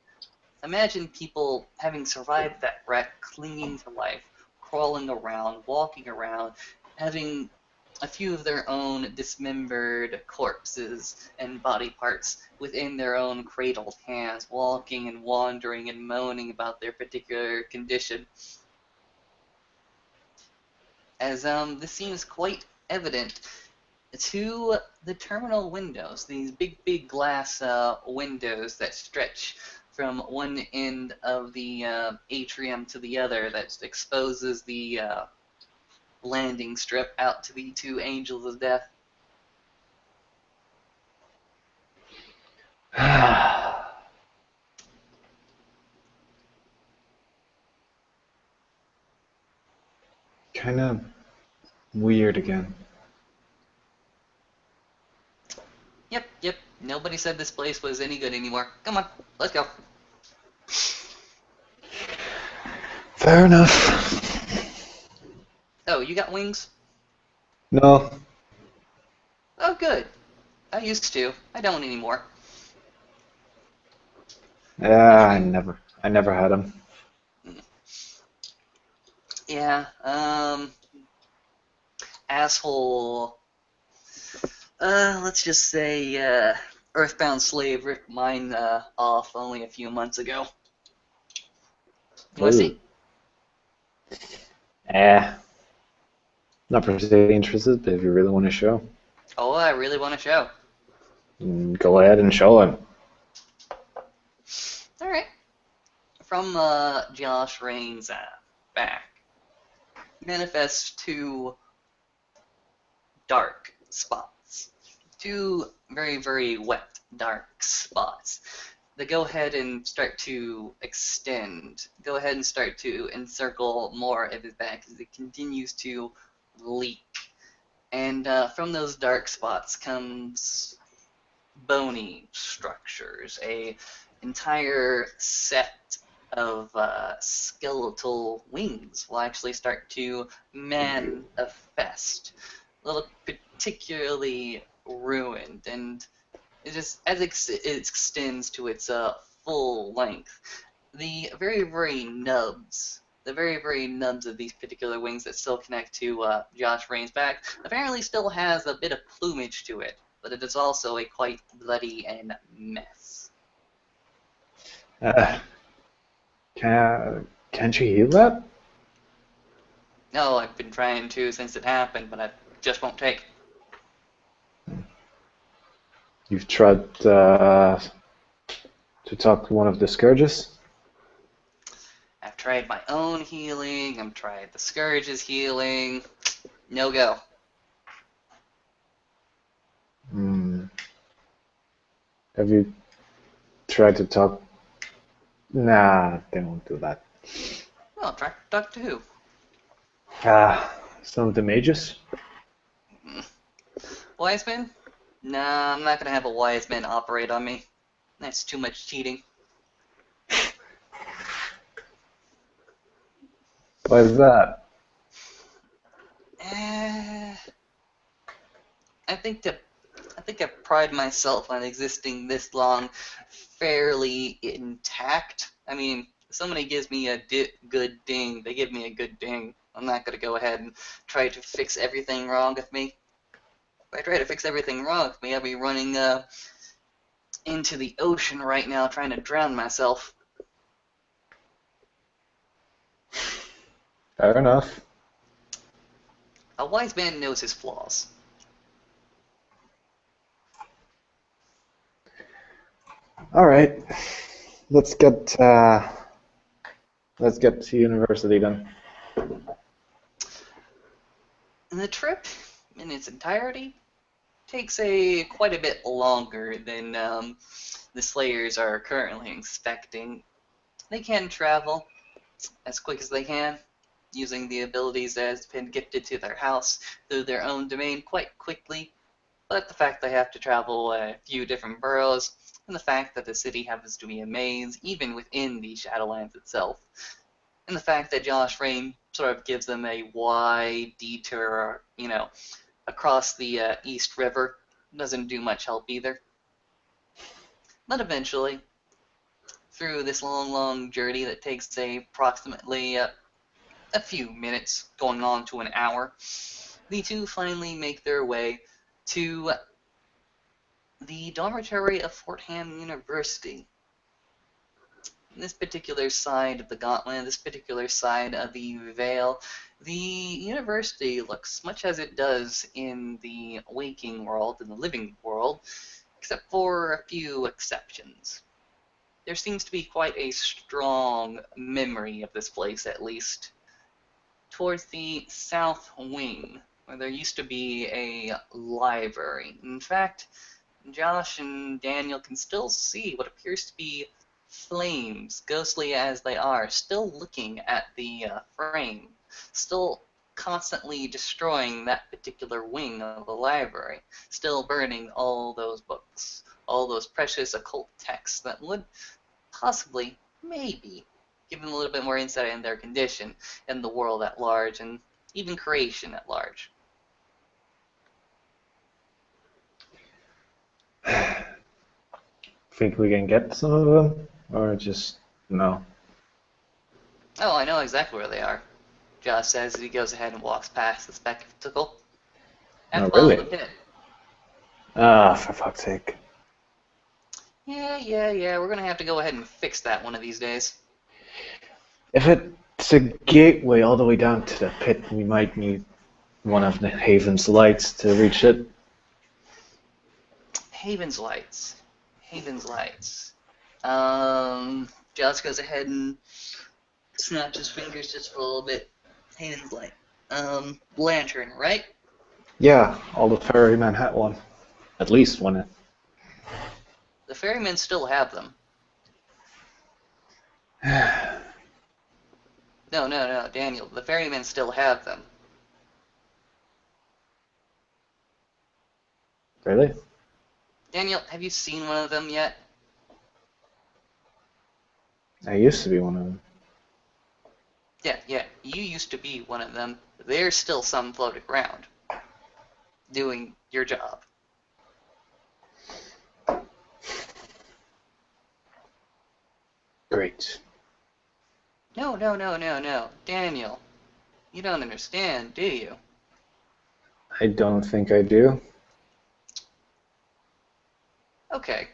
Imagine people having survived that wreck, clinging to life, crawling around, walking around, having a few of their own dismembered corpses and body parts within their own cradled hands, walking and wandering and moaning about their particular condition. As this seems quite evident to the terminal windows, these big glass windows that stretch from one end of the atrium to the other, that exposes the landing strip out to the two angels of death. Kind of weird again. Yep. Nobody said this place was any good anymore. Come on, let's go. Fair enough. Oh, you got wings? No. Oh, good. I used to. I don't anymore. Yeah, I never had them. Yeah, asshole. Let's just say, Earthbound Slave ripped mine off only a few months ago. You wanna see? Not particularly interested, but if you really want to show, Oh, I really want to show. go ahead and show him. Alright. From Josh Rain's back, manifests two dark spots. Two very wet, dark spots that go ahead and start to extend. Go ahead and start to encircle more of his back as it continues to leak. And from those dark spots comes bony structures, a entire set of skeletal wings will actually start to manifest. Look particularly ruined, and it just as it extends to its full length, the very nubs. The very nubs of these particular wings that still connect to Josh Rain's back apparently still has a bit of plumage to it, but it is also a quite bloody and mess. Can't you heal that? No, I've been trying to since it happened, but I just won't take. You've tried to talk to one of the Scourges? I've tried my own healing, I've tried the Scourge's healing. No go. Have you tried to talk? Nah, they won't do that. Well, try to talk to who? Some of the mages? Wise men? Nah, I'm not gonna have a wise man operate on me. That's too much cheating. Why is that? I think I pride myself on existing this long fairly intact. I mean, if somebody gives me a good ding, they give me a good ding. I'm not going to go ahead and try to fix everything wrong with me. If I try to fix everything wrong, maybe I'll be running into the ocean right now trying to drown myself. Fair enough. A wise man knows his flaws. All right, let's get to university then. And the trip, in its entirety, takes quite a bit longer than the Slayers are currently expecting. They can travel as quick as they can, using the abilities that has been gifted to their house through their own domain quite quickly, but the fact they have to travel a few different boroughs, and the fact that the city happens to be a maze, even within the Shadowlands itself, and the fact that Josh Rain sort of gives them a wide detour, across the East River, doesn't do much help either. But eventually, through this long, long journey that takes approximately a few minutes, going on to an hour, the two finally make their way to the dormitory of Fortham University. This particular side of the Gauntlet, this particular side of the Veil, the university looks much as it does in the waking world, in the living world, except for a few exceptions. There seems to be quite a strong memory of this place, at least. Towards the south wing, where there used to be a library. In fact, Josh and Daniel can still see what appears to be flames, ghostly as they are, still looking at the frame, still constantly destroying that particular wing of the library, still burning all those books, all those precious occult texts that would possibly, maybe, give them a little bit more insight in their condition and the world at large, and even creation at large. Think we can get some of them, or just no? Oh, I know exactly where they are, Josh says as he goes ahead and walks past the spectacle. At No, the bottom of really? the pit. Ah, for fuck's sake. Yeah, we're gonna have to go ahead and fix that one of these days. If it's a gateway all the way down to the pit, we might need one of the Haven's lights to reach it. Haven's Lights. Haven's Lights. Josh goes ahead and snaps his fingers just for a little bit. Haven's Light. Lantern, right? Yeah, all the ferrymen had one. At least one. The ferrymen still have them. No, Daniel. The ferrymen still have them. Really? Daniel, have you seen one of them yet? I used to be one of them. Yeah. You used to be one of them. There's still some floating around, doing your job. Great. No. Daniel, you don't understand, do you? I don't think I do. Okay.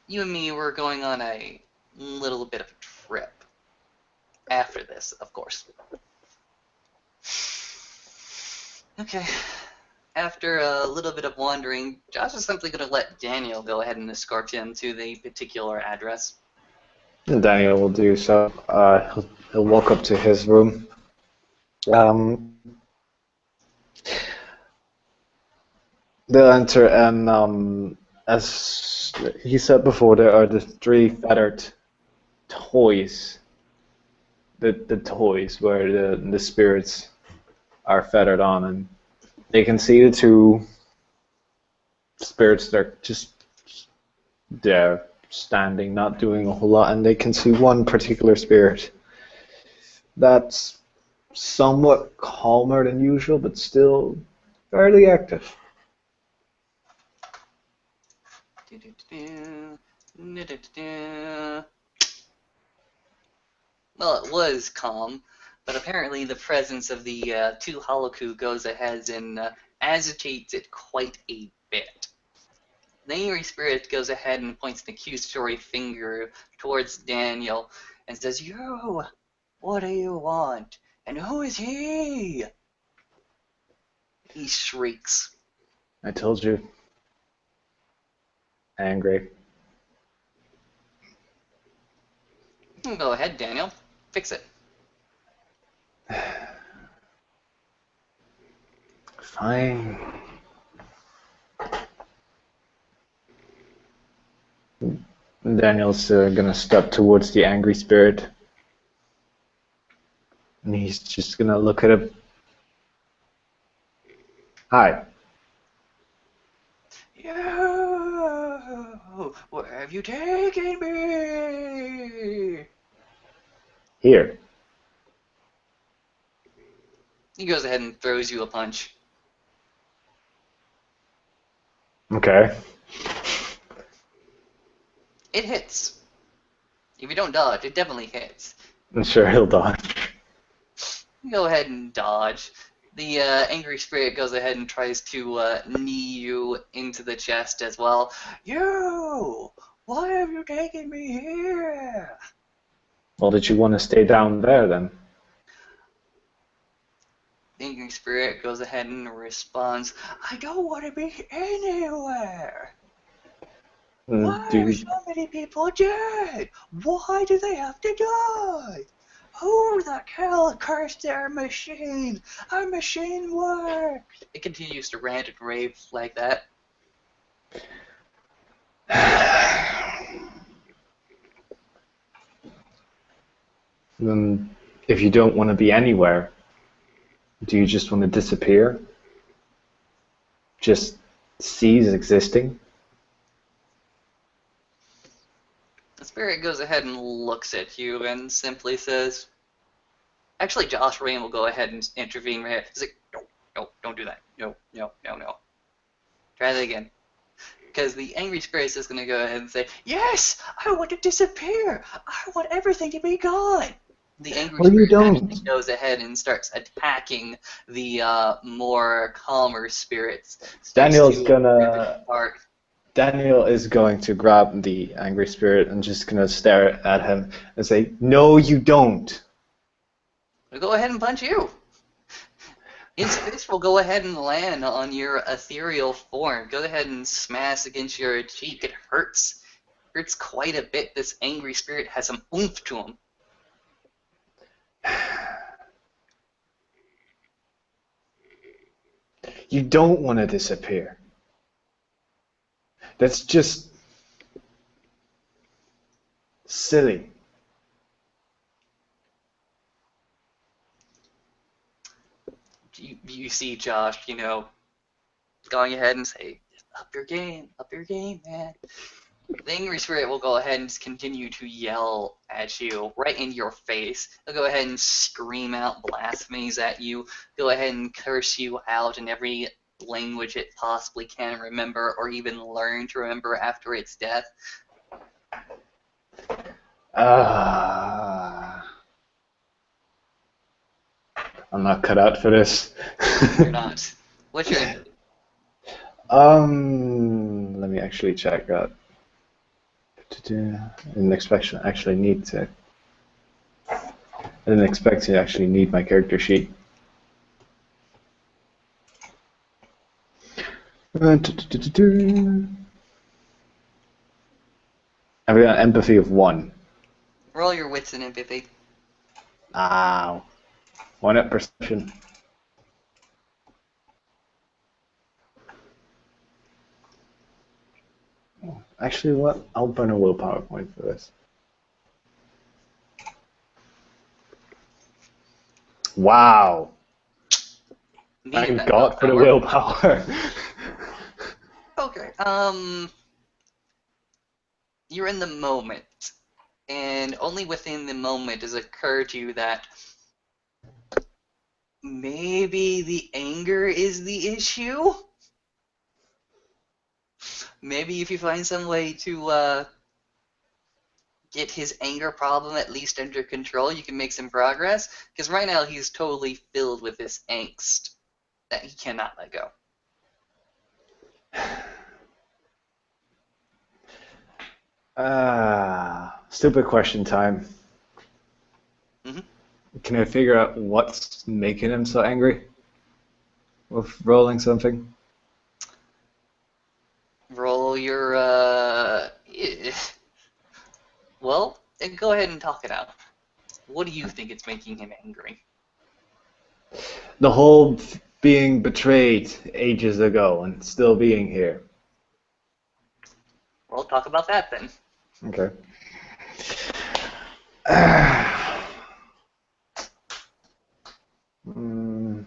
You and me were going on a little bit of a trip. After this, of course. Okay. After a little bit of wandering, Josh is simply going to let Daniel go ahead and escort him to the particular address. Daniel will do so. He'll walk up to his room. They'll enter, and as he said before, there are the three feathered toys. The toys where the spirits are feathered on, and they can see the two spirits that are just there, standing, not doing a whole lot, and they can see one particular spirit that's somewhat calmer than usual, but still fairly active. Well, it was calm, but apparently the presence of the two Holoku goes ahead and agitates it quite a bit. The angry spirit goes ahead and points an accusatory finger towards Daniel and says, "You, what do you want? And who is he?" He shrieks. I told you. Angry. Go ahead, Daniel. Fix it. Fine. Daniel's gonna step towards the angry spirit. And he's just gonna look at him. Hi. You, where have you taken me? Here. He goes ahead and throws you a punch. Okay. It hits. If you don't dodge, it definitely hits. I'm sure he'll dodge. Go ahead and dodge. The angry spirit goes ahead and tries to knee you into the chest as well. You! Why have you taken me here? Well, did you want to stay down there then? The angry spirit goes ahead and responds, I don't want to be anywhere. Why are so many people dead? Why do they have to die? Who the hell cursed their machine? Our machine works. It continues to rant and rave like that. Then, if you don't want to be anywhere, do you just want to disappear? Just cease existing? The spirit goes ahead and looks at you and simply says, actually, Josh Rain will go ahead and intervene. He's like, no, don't do that. No. Try that again. Because the angry spirit is just going to go ahead and say, yes, I want to disappear. I want everything to be gone. The angry spirit actually goes ahead and starts attacking the more calmer spirits. Daniel is going to grab the angry spirit and just going to stare at him and say, no, you don't. We'll go ahead and punch you. His fist will go ahead and land on your ethereal form. Go ahead and smash against your cheek. It hurts. It hurts quite a bit. This angry spirit has some oomph to him. You don't want to disappear. That's just silly. You see Josh, going ahead and say, up your game, man. The angry spirit will go ahead and just continue to yell at you right in your face. He'll go ahead and scream out blasphemies at you. Go ahead and curse you out in every language it possibly can remember or even learn to remember after its death. I'm not cut out for this. You're not. What's your input? Let me actually check that. I didn't expect to actually need to. I didn't expect to actually need my character sheet. I've got empathy of 1. Roll your wits and empathy. Ow. 1 at perception. Actually, what? I'll burn a willpower point for this. Wow. Thank God for the willpower. Okay. You're in the moment, and only within the moment does it occur to you that maybe the anger is the issue. Maybe if you find some way to get his anger problem at least under control, you can make some progress. Because right now he's totally filled with this angst that he cannot let go. Stupid question time. Hmm. Can I figure out what's making him so angry with rolling something? Roll your well, go ahead and talk it out. What do you think is making him angry? The whole being betrayed ages ago and still being here. Well, talk about that then. Okay. Mm,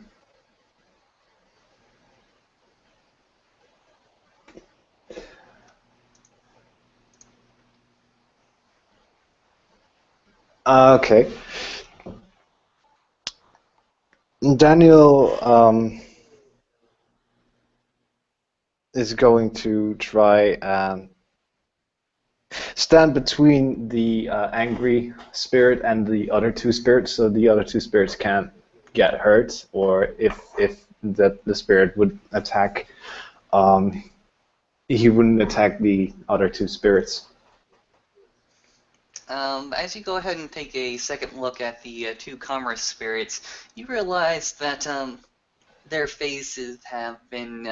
okay. Daniel is going to try and stand between the angry spirit and the other two spirits, so the other two spirits can't get hurt, or if the spirit would attack, um, he wouldn't attack the other two spirits. As you go ahead and take a second look at the two commerce spirits, you realize that their faces have been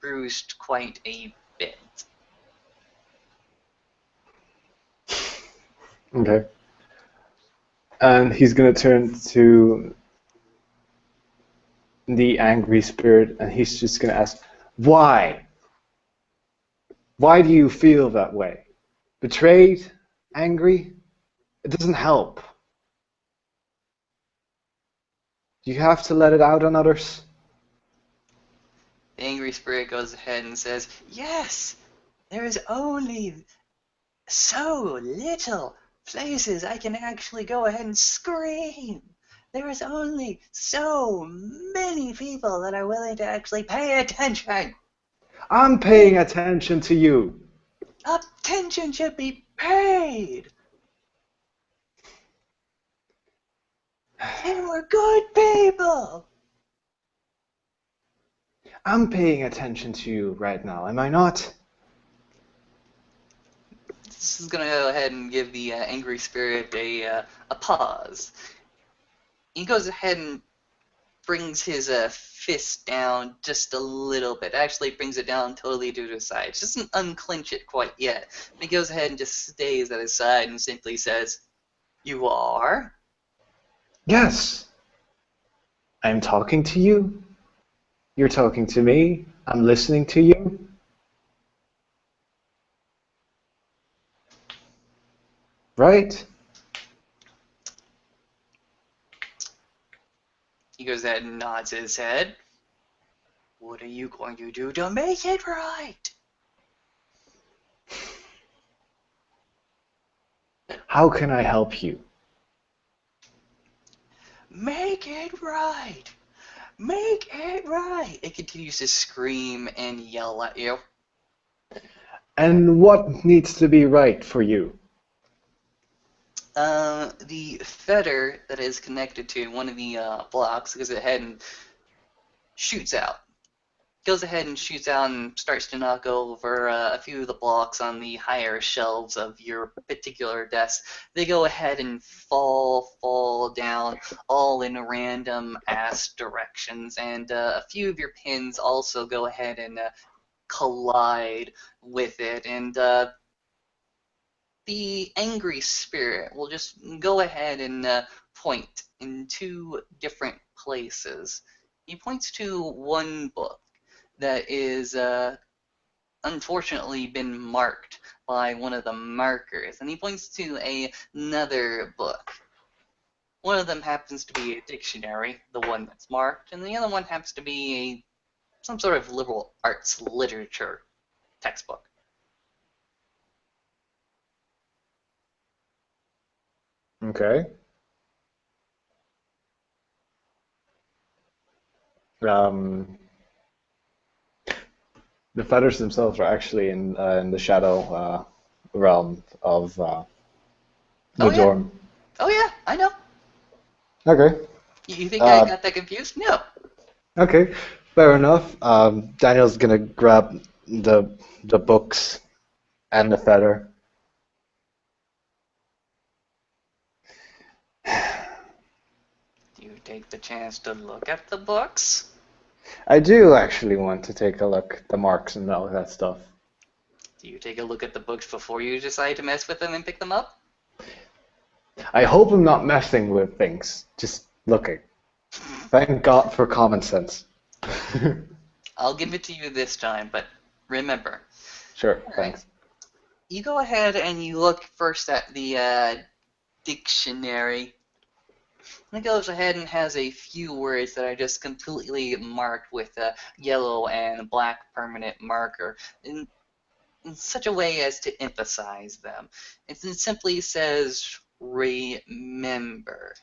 bruised quite a bit. Okay. And he's gonna turn to the angry spirit, and he's just gonna ask, "Why? Why do you feel that way? Betrayed? Angry? It doesn't help. You have to let it out on others." The angry spirit goes ahead and says, "Yes, there is only so little places I can actually go ahead and scream. There is only so many people that are willing to actually pay attention. I'm paying attention to you. Attention should be paid. And we're good people." I'm paying attention to you right now, am I not? This is gonna go ahead and give the angry spirit a pause. He goes ahead and brings his fist down just a little bit. Actually, brings it down totally to his side. Doesn't unclench it quite yet. But he goes ahead and just stays at his side and simply says, "You are?" Yes. I'm talking to you. You're talking to me. I'm listening to you. Right? He goes ahead and nods his head. "What are you going to do to make it right?" How can I help you? "Make it right! Make it right!" It continues to scream and yell at you. And what needs to be right for you? The fetter that is connected to one of the blocks goes ahead and shoots out. Goes ahead and shoots out and starts to knock over a few of the blocks on the higher shelves of your particular desk. They go ahead and fall down, all in random ass directions, and a few of your pins also go ahead and collide with it, and the angry spirit will just go ahead and point in two different places. He points to one book that is unfortunately been marked by one of the markers, and he points to another book. One of them happens to be a dictionary, the one that's marked, and the other one happens to be some sort of liberal arts literature textbook. Okay. Um, the feathers themselves are actually in the shadow realm of Oh the yeah, dorm. oh yeah, I know. Okay. You think I Uh, got that confused? No. okay. Fair enough. Daniel's gonna grab the books and the feather. Do you take the chance to look at the books? I do actually want to take a look at the marks and all that stuff. Do you take a look at the books before you decide to mess with them and pick them up? I hope I'm not messing with things, just looking. Thank God for common sense. I'll give it to you this time, but remember. Sure, All right. thanks. You go ahead and you look first at the dictionary. And it goes ahead and has a few words that are just completely marked with a yellow and black permanent marker in such a way as to emphasize them. It simply says remember.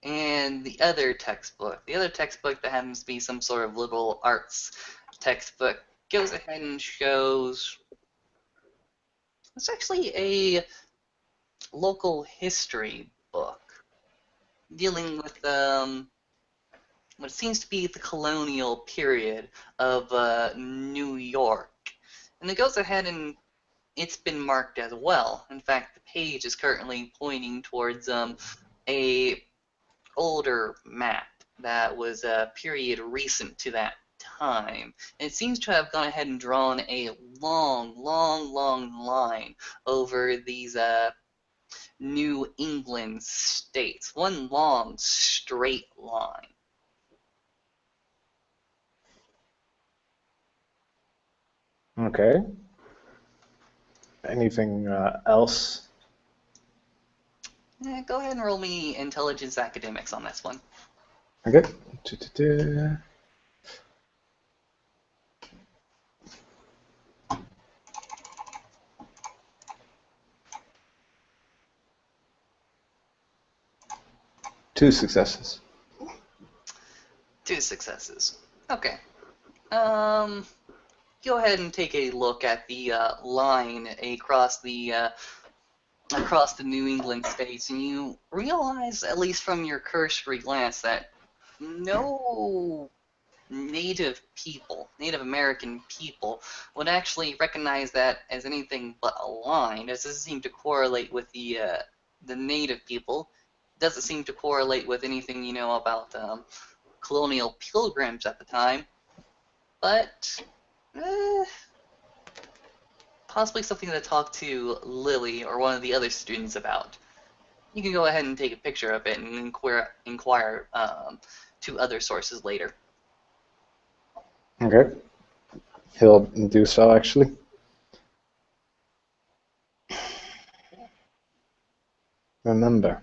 And the other textbook that happens to be some sort of liberal arts textbook, goes ahead and shows it's actually a local history book dealing with what seems to be the colonial period of New York. And it goes ahead and it's been marked as well. In fact, the page is currently pointing towards a older map that was a period recent to that time. And it seems to have gone ahead and drawn a long, long, long line over these New England states. One long, straight line. Okay. Anything else? Go ahead and roll me intelligence academics on this one. Okay. Du-du-du. Two successes. 2 successes. Okay. Go ahead and take a look at the line across the New England states, and you realize, at least from your cursory glance, that no Native American people, would actually recognize that as anything but a line. It doesn't seem to correlate with the Native people. It doesn't seem to correlate with anything you know about colonial pilgrims at the time. But possibly something to talk to Lily or one of the other students about. You can go ahead and take a picture of it and inquire to other sources later. Okay. He'll do so, actually. Remember.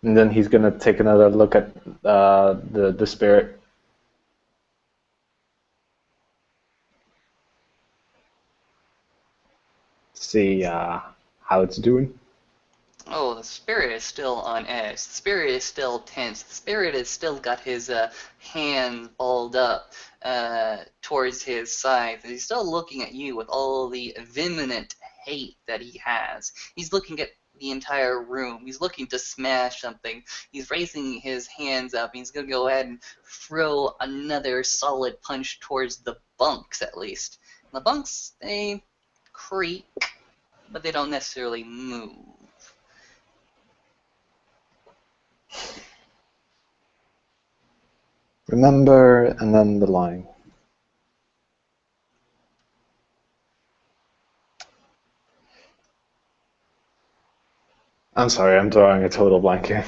And then he's gonna take another look at the spirit. See how it's doing. Oh, the spirit is still on edge. The spirit is still tense. The spirit has still got his hands balled up towards his side. He's still looking at you with all the vehement hate that he has. He's looking at the entire room. He's looking to smash something. He's raising his hands up. He's going to go ahead and throw another solid punch towards the bunks, at least. The bunks, they creak, but they don't necessarily move. Remember, and then the line. I'm sorry, I'm drawing a total blank here.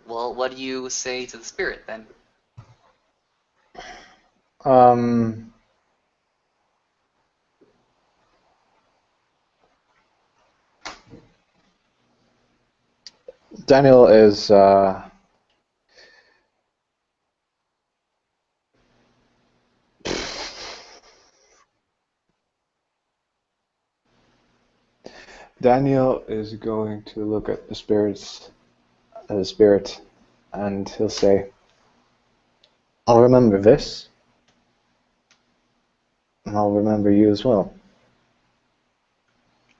Well, what do you say to the spirit then? Daniel is Daniel is going to look at the spirit, and he'll say, "I'll remember this, and I'll remember you as well."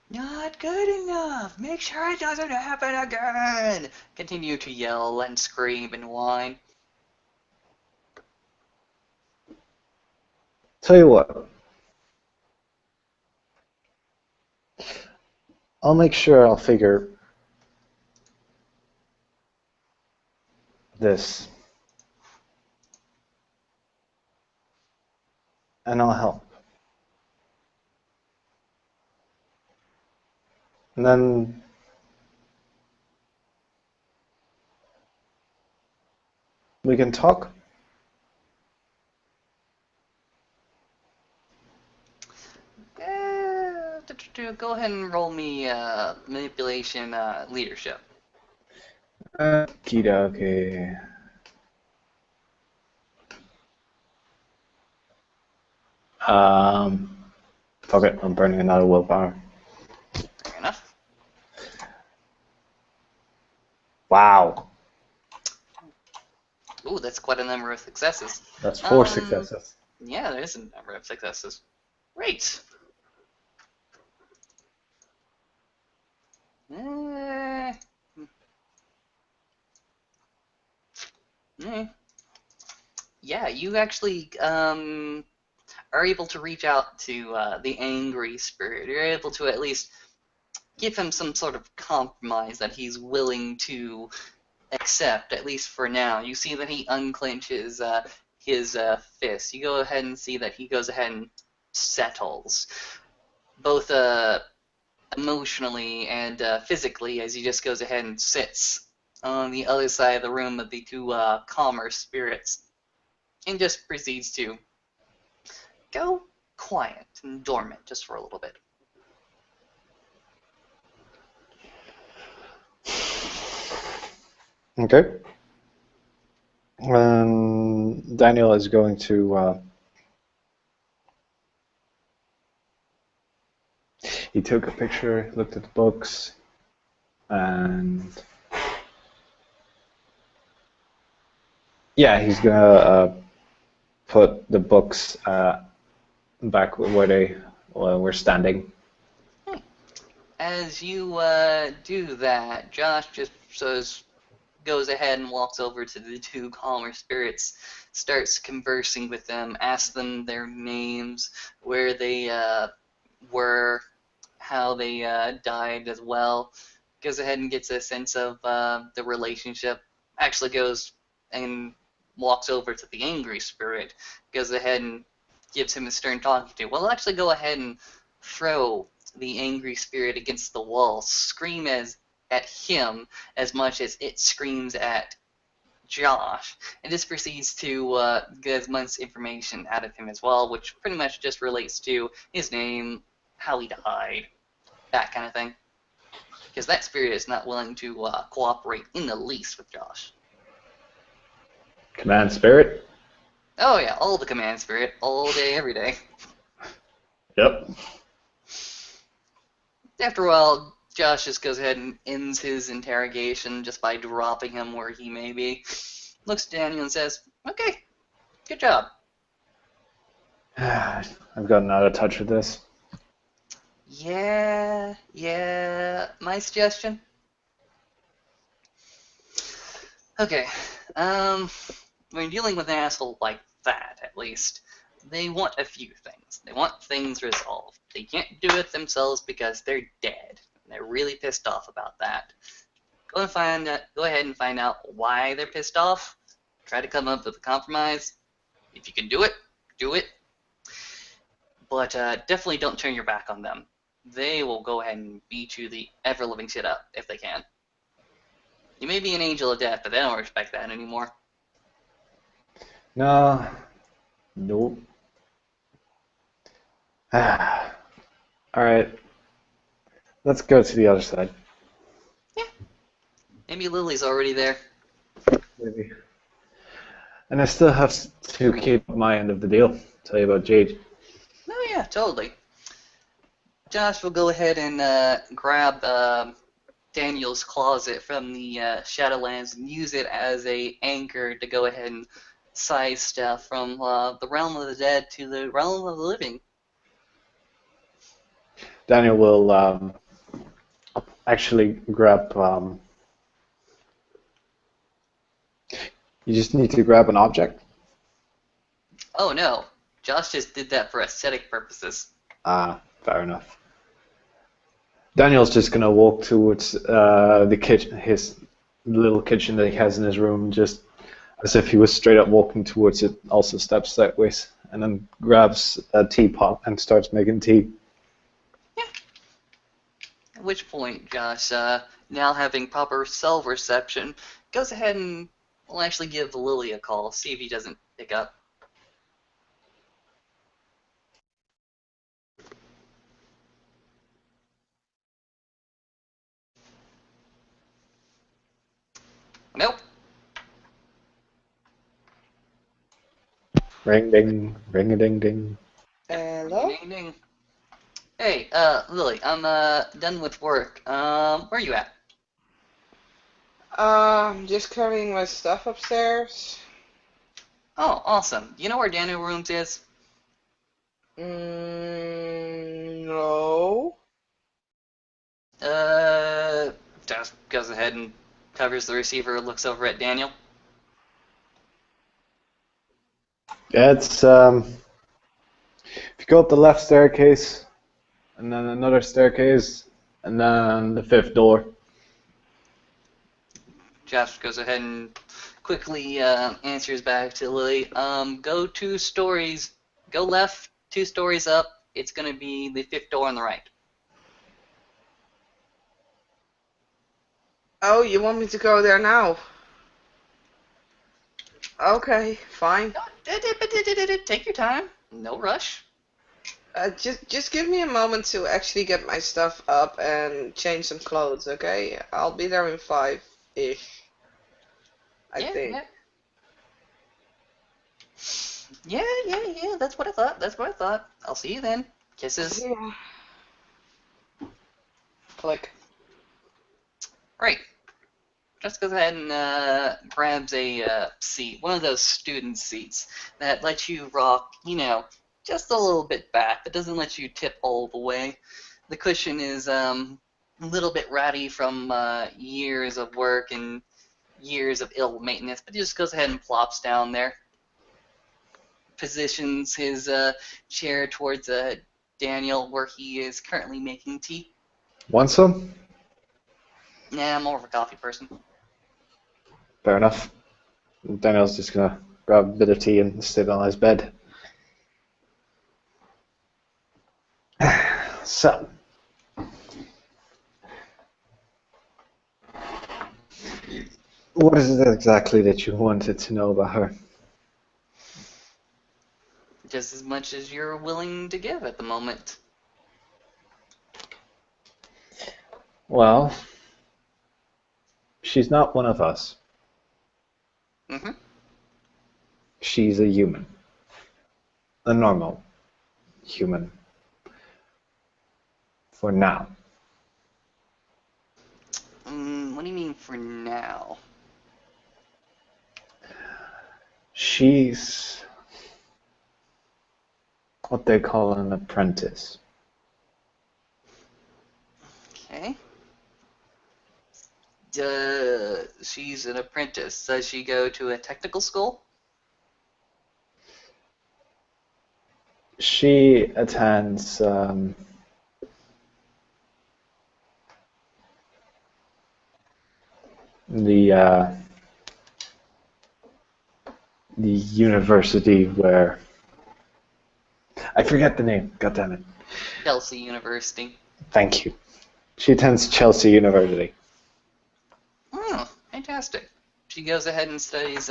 Not good enough. Make sure it doesn't happen again. Continue to yell and scream and whine. Tell you what. I'll make sure I'll figure this. And I'll help. And then we can talk. Go ahead and roll me manipulation leadership. Okie dokie. Fuck it, I'm burning another willpower. Fair enough. Wow. Ooh, that's quite a number of successes. That's 4 successes. Yeah, there is a number of successes. Great. Yeah, you actually are able to reach out to the angry spirit. You're able to at least give him some sort of compromise that he's willing to accept, at least for now. You see that he unclenches his fist. You go ahead and see that he goes ahead and settles, both emotionally and physically, as he just goes ahead and sits on the other side of the room of the two calmer spirits, and just proceeds to go quiet and dormant just for a little bit. Okay. Daniel is going to. He took a picture, looked at the books, and yeah, he's gonna put the books back where they were standing. As you do that, Josh just goes ahead and walks over to the two calmer spirits, starts conversing with them, asks them their names, where they were, how they died as well. Goes ahead and gets a sense of the relationship. Actually goes and walks over to the angry spirit. Goes ahead and gives him a stern talking to. Well, actually go ahead and throw the angry spirit against the wall. Scream at him as much as it screams at Josh, and this proceeds to get as much information out of him as well, which pretty much just relates to his name, how he died, that kind of thing. Because that spirit is not willing to cooperate in the least with Josh. Command spirit? Oh yeah, all the command spirit, all day, every day. Yep. After a while, Josh just goes ahead and ends his interrogation just by dropping him where he may be. Looks at Daniel and says, "Okay, good job." I've gotten out of touch with this. Yeah. My suggestion? Okay, when you're dealing with an asshole like that, at least, they want a few things. They want things resolved. They can't do it themselves because they're dead. They're really pissed off about that. Go ahead and find out why they're pissed off. Try to come up with a compromise. If you can do it, do it. But definitely don't turn your back on them. They will go ahead and beat you the ever-living shit up if they can. You may be an angel of death, but they don't respect that anymore. No. Nope. Alright. Let's go to the other side. Yeah. Maybe Lily's already there. Maybe. And I still have to keep my end of the deal. Tell you about Jade. Oh yeah, totally. Josh will go ahead and grab Daniel's closet from the Shadowlands and use it as a anchor to go ahead and size stuff from the realm of the dead to the realm of the living. Daniel will actually grab. You just need to grab an object. Oh no, Josh just did that for aesthetic purposes. Ah, fair enough. Daniel's just gonna walk towards the kitchen, his little kitchen that he has in his room, just as if he was straight up walking towards it. Also steps sideways and then grabs a teapot and starts making tea. Yeah. At which point, Josh, now having proper cell reception, goes ahead and will actually give Lily a call, see if he doesn't pick up. Nope. Ring ding, ring a ding ding. Hello? Ding, ding. Hey, Lily, I'm done with work. Where are you at? Just carrying my stuff upstairs. Oh, awesome. You know where Daniel Rooms is? No. Just goes ahead and covers the receiver, looks over at Daniel. Yeah, it's if you go up the left staircase, and then another staircase, and then the fifth door. Josh goes ahead and quickly answers back to Lily. Go 2 stories, go left 2 stories up. It's going to be the fifth door on the right. Oh, you want me to go there now? Okay, fine. Take your time. No rush. Just give me a moment to actually get my stuff up and change some clothes, okay? I'll be there in 5-ish, I Yeah, think. yeah. Yeah. That's what I thought. That's what I thought. I'll see you then. Kisses. Yeah. Click. Right. Just goes ahead and grabs a seat, one of those student seats that lets you rock, just a little bit back, but doesn't let you tip all the way. The cushion is a little bit ratty from years of work and years of ill maintenance, but he just goes ahead and plops down there, positions his chair towards Daniel, where he is currently making tea. Want some? Nah, I'm more of a coffee person. Fair enough. Daniel's just gonna grab a bit of tea and sit on his bed. So, what is it exactly that you wanted to know about her? Just as much as you're willing to give at the moment. Well, she's not one of us. Mm-hmm. She's a human. A normal human. For now. What do you mean for now? She's what they call an apprentice. Okay. She's an apprentice. Does she go to a technical school? She attends the university where I forget the name. God damn it! Chelsea University. Thank you. She attends Chelsea University. Oh, fantastic. She goes ahead and studies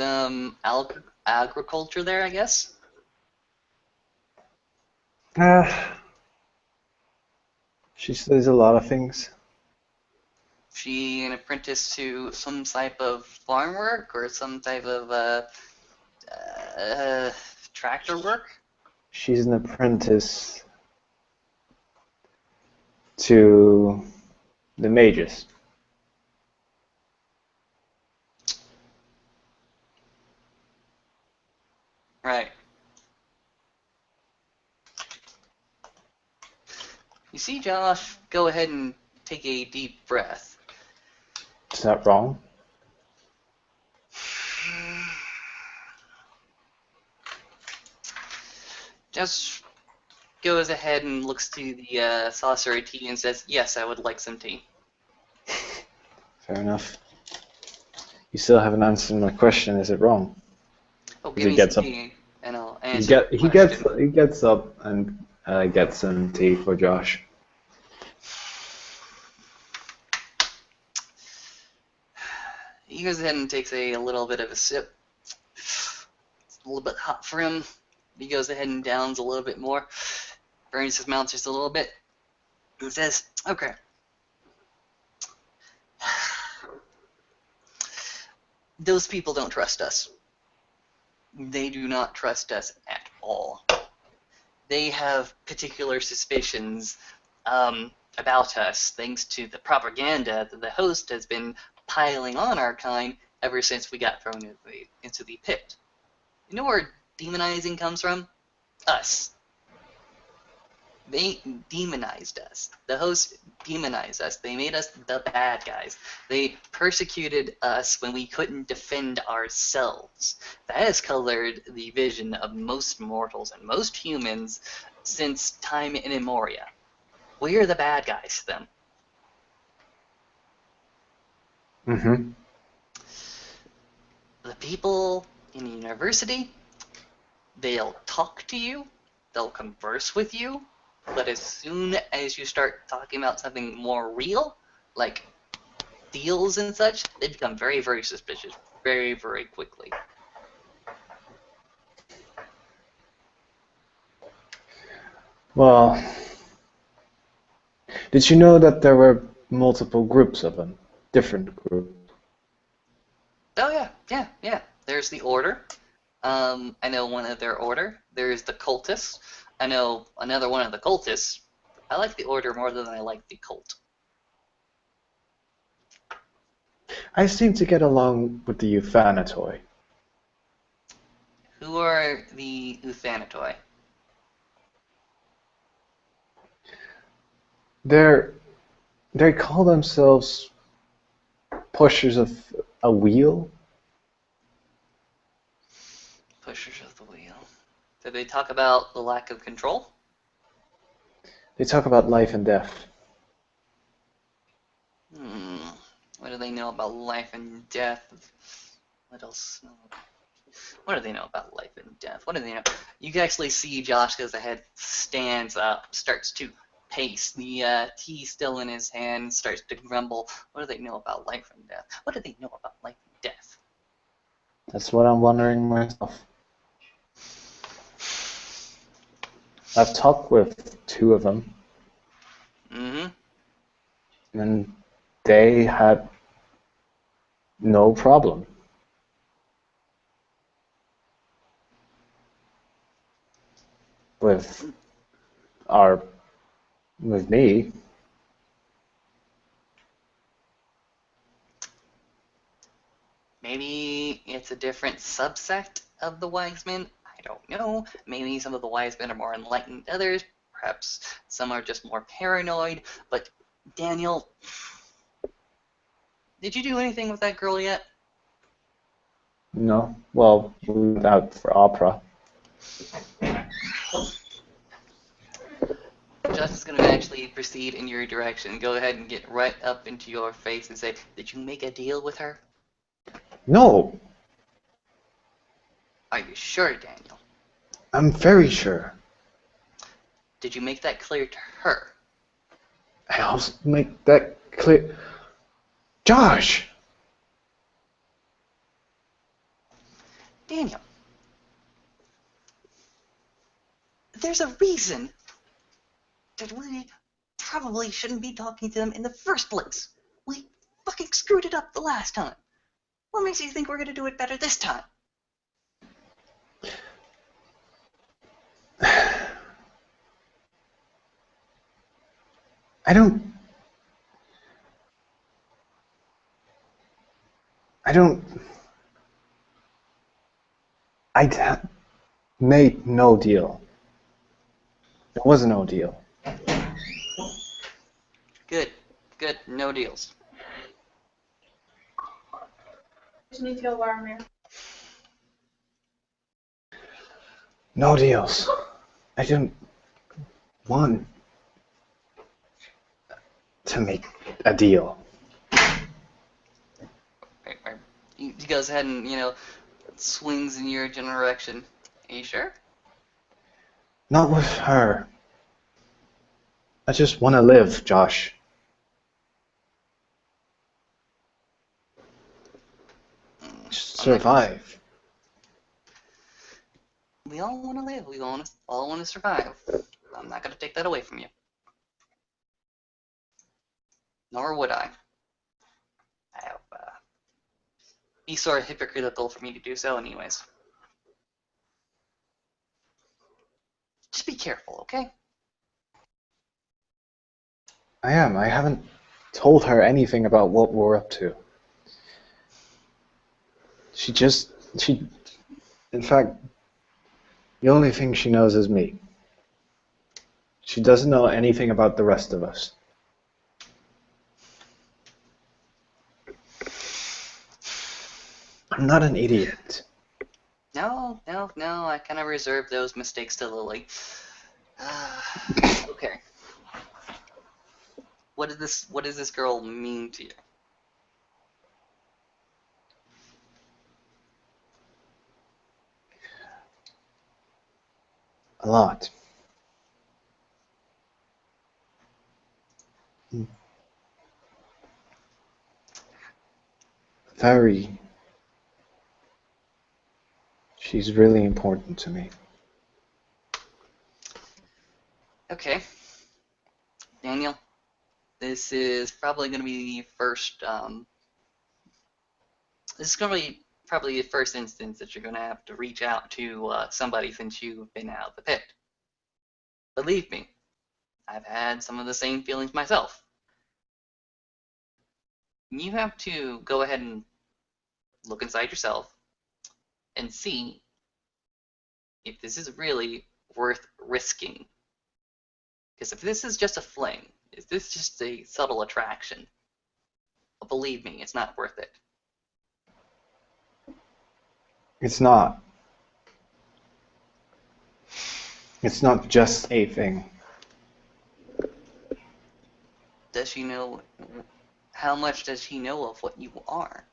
agriculture there, I guess. Uh, she studies a lot of things. She an apprentice to some type of farm work or some type of uh, tractor work. She's an apprentice to the mages. Right. You see Josh go ahead and take a deep breath. Is that wrong? Just goes ahead and looks to the saucer of tea and says, "Yes, I would like some tea." Fair enough. You still haven't answered my question. Is it wrong? Oh, He give me gets some up. tea, and I'll answer the He question. gets up and gets some tea for Josh. He goes ahead and takes a little bit of a sip. It's a little bit hot for him. He goes ahead and downs a little bit more, burns his mouth just a little bit, and says, "Okay. Those people don't trust us. They do not trust us at all. They have particular suspicions about us, thanks to the propaganda that the host has been piling on our kind ever since we got thrown into the pit. You know where demonizing comes from? Us. They demonized us. The host demonized us. They made us the bad guys. They persecuted us when we couldn't defend ourselves. That has colored the vision of most mortals and most humans since time immemorial. We're the bad guys to them. Mm-hmm. The people in the university, they'll talk to you, they'll converse with you, but as soon as you start talking about something more real, like deals and such, they become very, very suspicious very, very quickly. Well, did you know that there were multiple groups of them? Different groups. Oh yeah. There's the Order. I know one of their Order. There's the Cultists. I know another one of the Cultists. I like the Order more than I like the Cult. I seem to get along with the Eufanatoi. Who are the Uthanatoi? They call themselves pushers of a wheel. Pushers of the Wheel. Did they talk about the lack of control? They talk about life and death. What do they know about life and death? What else? What do they know about life and death? What do they know? You can actually see Josh goes ahead, stands up, starts to pace. The tea still in his hand, starts to grumble. What do they know about life and death? What do they know about life and death? That's what I'm wondering myself. I've talked with two of them, Mm-hmm. and they had no problem. With me. Maybe it's a different subsect of the wise men. I don't know. Maybe some of the wise men are more enlightened than others. Perhaps some are just more paranoid. But Daniel, did you do anything with that girl yet? No. Well, we went out for opera. Josh is going to actually proceed in your direction. Go ahead and get right up into your face and say, "Did you make a deal with her?" No, Are you sure, Daniel? I'm very sure. Did you make that clear to her? I'll make that clear. Josh! Daniel, there's a reason that we probably shouldn't be talking to them in the first place. We fucking screwed it up the last time. What makes you think we're going to do it better this time? I don't. I made no deal. There was no deal. Good. Good. No deals. Just need to go warm here. No deals. I don't want to make a deal. Right. He goes ahead and, swings in your general direction. Are you sure? Not with her. I just want to live, Josh. Just survive. We all want to live. We all want to survive. I'm not going to take that away from you. Nor would I. Be sort of hypocritical for me to do so anyways. Just be careful, okay? I am. I haven't told her anything about what we're up to. In fact, the only thing she knows is me. She doesn't know anything about the rest of us. I'm not an idiot. No. I kind of reserve those mistakes to Lily. Okay. What does this girl mean to you? A lot. Very. She's really important to me. Okay. Daniel, this is probably going to be the first, this is going to be probably the first instance that you're going to have to reach out to somebody since you've been out of the pit. Believe me, I've had some of the same feelings myself. You have to go ahead and look inside yourself and see if this is really worth risking. Because if this is just a fling, is this just a subtle attraction? Well, believe me, it's not worth it. It's not. It's not just a thing. Does she know? How much does she know of what you are?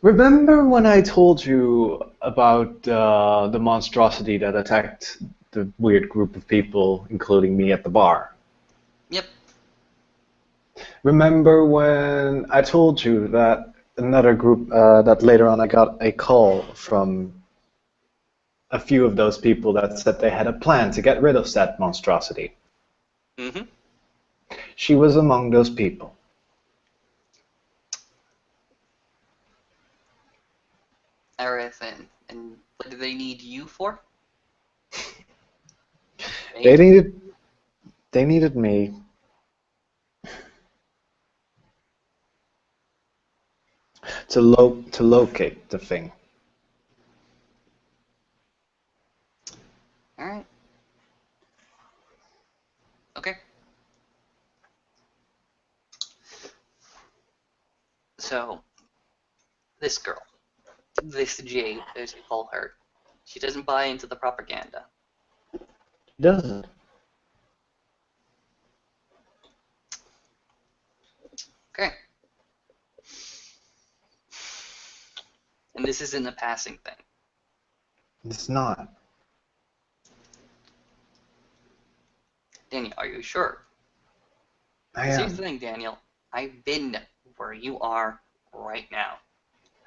Remember when I told you about the monstrosity that attacked the weird group of people, including me at the bar? Yep. Remember when I told you that another group, that later on I got a call from a few of those people that said they had a plan to get rid of that monstrosity? Mm-hmm. She was among those people. Alright then. And what do they need you for? They needed me to locate the thing. Alright. Okay. So, this girl, this Jade, as you call her, she doesn't buy into the propaganda. She doesn't. Okay. And this isn't a passing thing. It's not. Daniel, are you sure? I Here's am. the thing, Daniel. I've been where you are right now.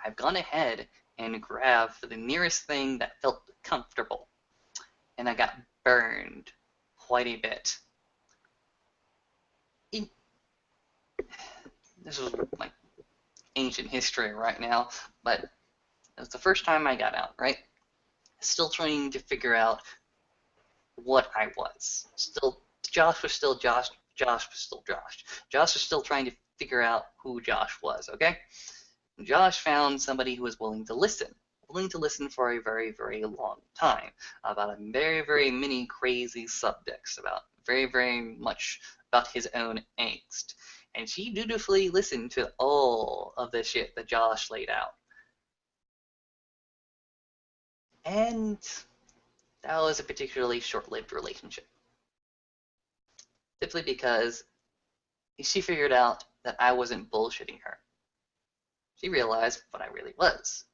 I've gone ahead and grabbed the nearest thing that felt comfortable. And I got burned quite a bit. This was like ancient history right now, but it was the first time I got out, right? Still trying to figure out what I was. Josh was still Josh. Josh was still Josh. Josh was still trying to figure out who Josh was, okay? Josh found somebody who was willing to listen for a very, very long time about a very, very many crazy subjects about very, very much about his own angst. And she dutifully listened to all of the shit that Josh laid out. And that was a particularly short-lived relationship. Simply because she figured out that I wasn't bullshitting her. She realized what I really was.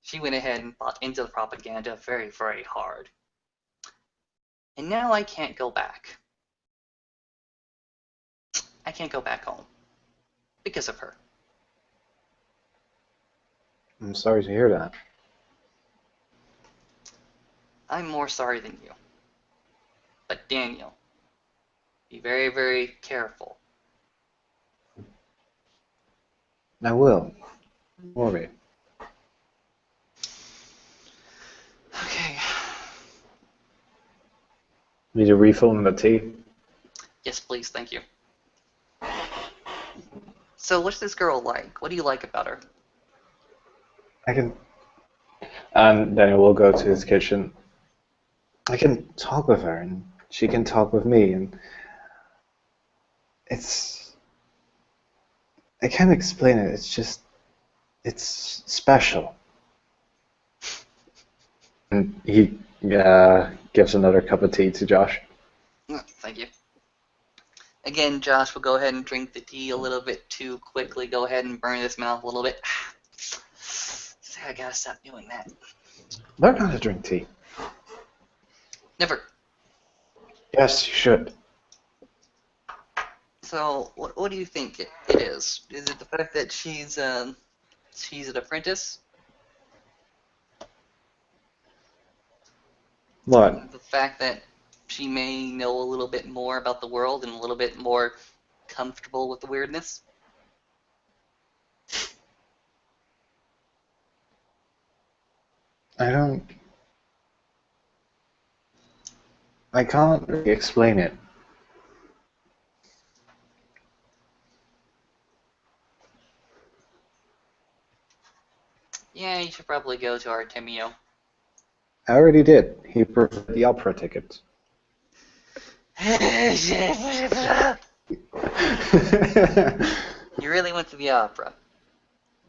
She went ahead and bought into the propaganda very, very hard. And now I can't go back. I can't go back home. Because of her. I'm sorry to hear that. I'm more sorry than you. But Daniel, be very, very careful. I will. Worry. Okay. Need a refill on the tea? Yes, please, thank you. So, what's this girl like? What do you like about her? I can... And then we'll go to his kitchen. I can talk with her, and she can talk with me, and it's... I can't explain it, it's just... It's special. And he gives another cup of tea to Josh. Thank you. Again, Josh will go ahead and drink the tea a little bit too quickly. Go ahead and burn his mouth a little bit. I gotta stop doing that. Learn how to drink tea. Never. Yes, you should. So, what do you think it is? Is it the fact that she's an apprentice? What? The fact that she may know a little bit more about the world and a little bit more comfortable with the weirdness? I can't really explain it. Yeah, you should probably go to Artemio. I already did. He provided the opera tickets. You really went to the opera?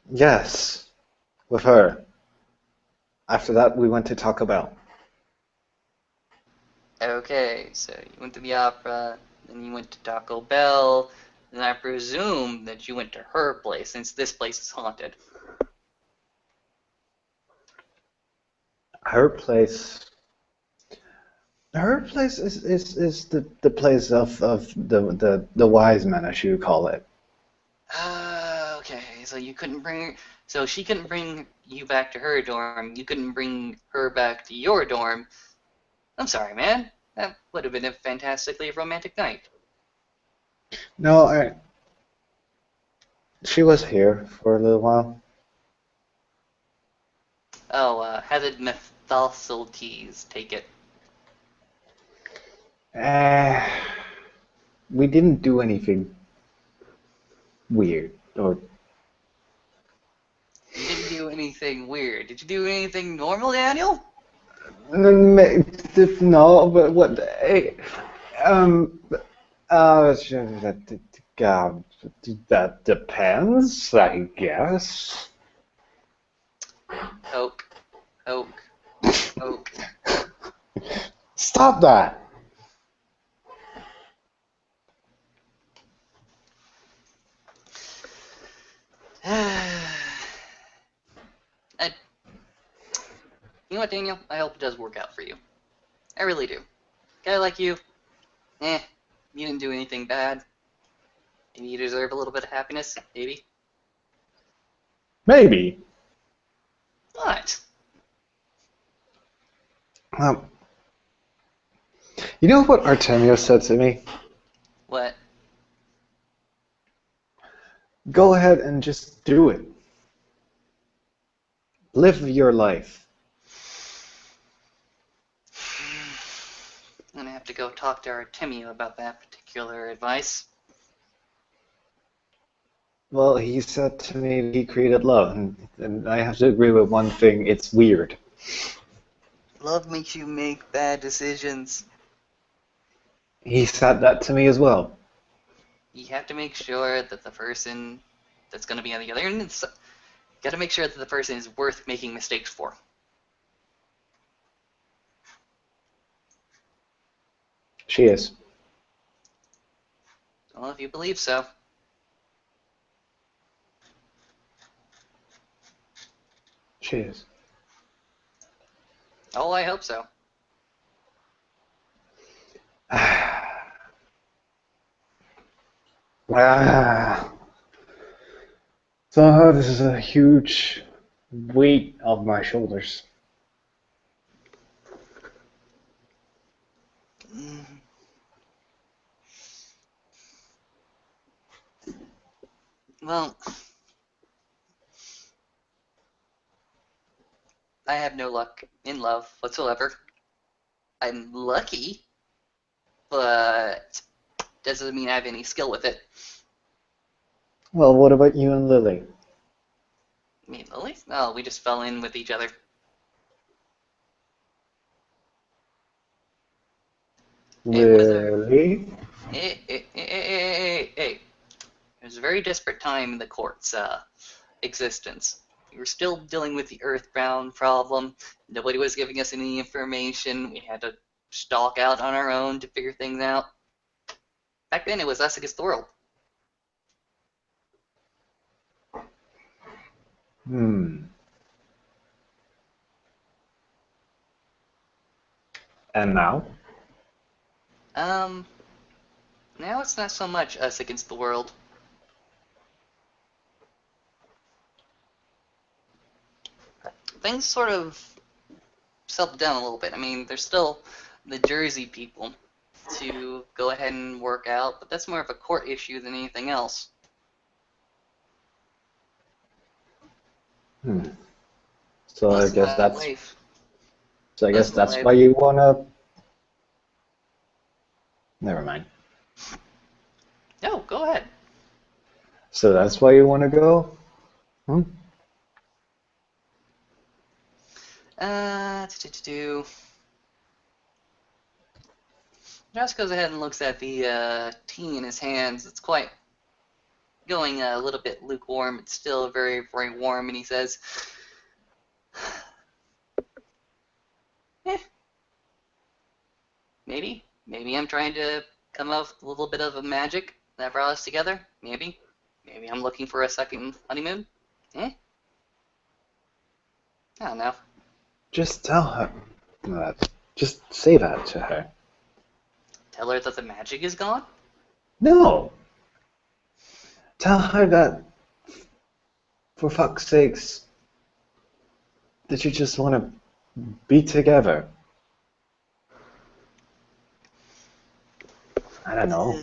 Yes, with her. After that, we went to Taco Bell. Okay, so you went to the opera, then you went to Taco Bell, and I presume that you went to her place, since this place is haunted. Her place. Her place is the place of the wise man, as you call it. Okay, so you couldn't bring her, so she couldn't bring you back to her dorm, you couldn't bring her back to your dorm. I'm sorry, man. That would have been a fantastically romantic night. No, she was here for a little while. Oh, how did Methoxyl take it? We didn't do anything weird, or You didn't do anything weird. Did you do anything normal, Daniel? no, but what? That depends, I guess. Oak. Oak. Oak. Stop that! You know what, Daniel? I hope it does work out for you. I really do. Guy like you, you didn't do anything bad. Maybe you deserve a little bit of happiness, maybe. Maybe. What? You know what Artemio said to me? What? Go ahead and just do it. Live your life. I'm gonna have to go talk to Artemio about that particular advice. Well, he said to me he created love, and I have to agree with one thing, it's weird. Love makes you make bad decisions. He said that to me as well. You have to make sure that the person that's going to be on the other end, you got to make sure that the person is worth making mistakes for. She is. Well, if you believe so. She is. Oh, I hope so. Somehow this is a huge weight off my shoulders. Well, I have no luck in love whatsoever. I'm lucky, but doesn't mean I have any skill with it. Well, what about you and Lily? I mean, Lily? Oh, we just fell in with each other. It was a Lily? hey. It was a very desperate time in the court's existence. We were still dealing with the Earthbound problem. Nobody was giving us any information. We had to stalk out on our own to figure things out. Back then, it was us against the world. Hmm. And now? Um, now it's not so much us against the world. Things sort of settled down a little bit. I mean, there's still the Jersey people to go ahead and work out, but that's more of a court issue than anything else. Hmm. So I Most of guess my that's life, so I most guess of my that's life, why you wanna. Never mind. no, go ahead. So that's why you wanna go? Hmm? Uh, do. Josh goes ahead and looks at the tea in his hands. It's quite going a little bit lukewarm. It's still very, very warm, and he says, eh, maybe I'm trying to come up with a little bit of a magic that brought us together. Maybe I'm looking for a second honeymoon. Eh, I don't know. Just tell her that. Just say that to her. Tell her that the magic is gone. No! Tell her that, for fuck's sakes, that you just want to be together. I don't know.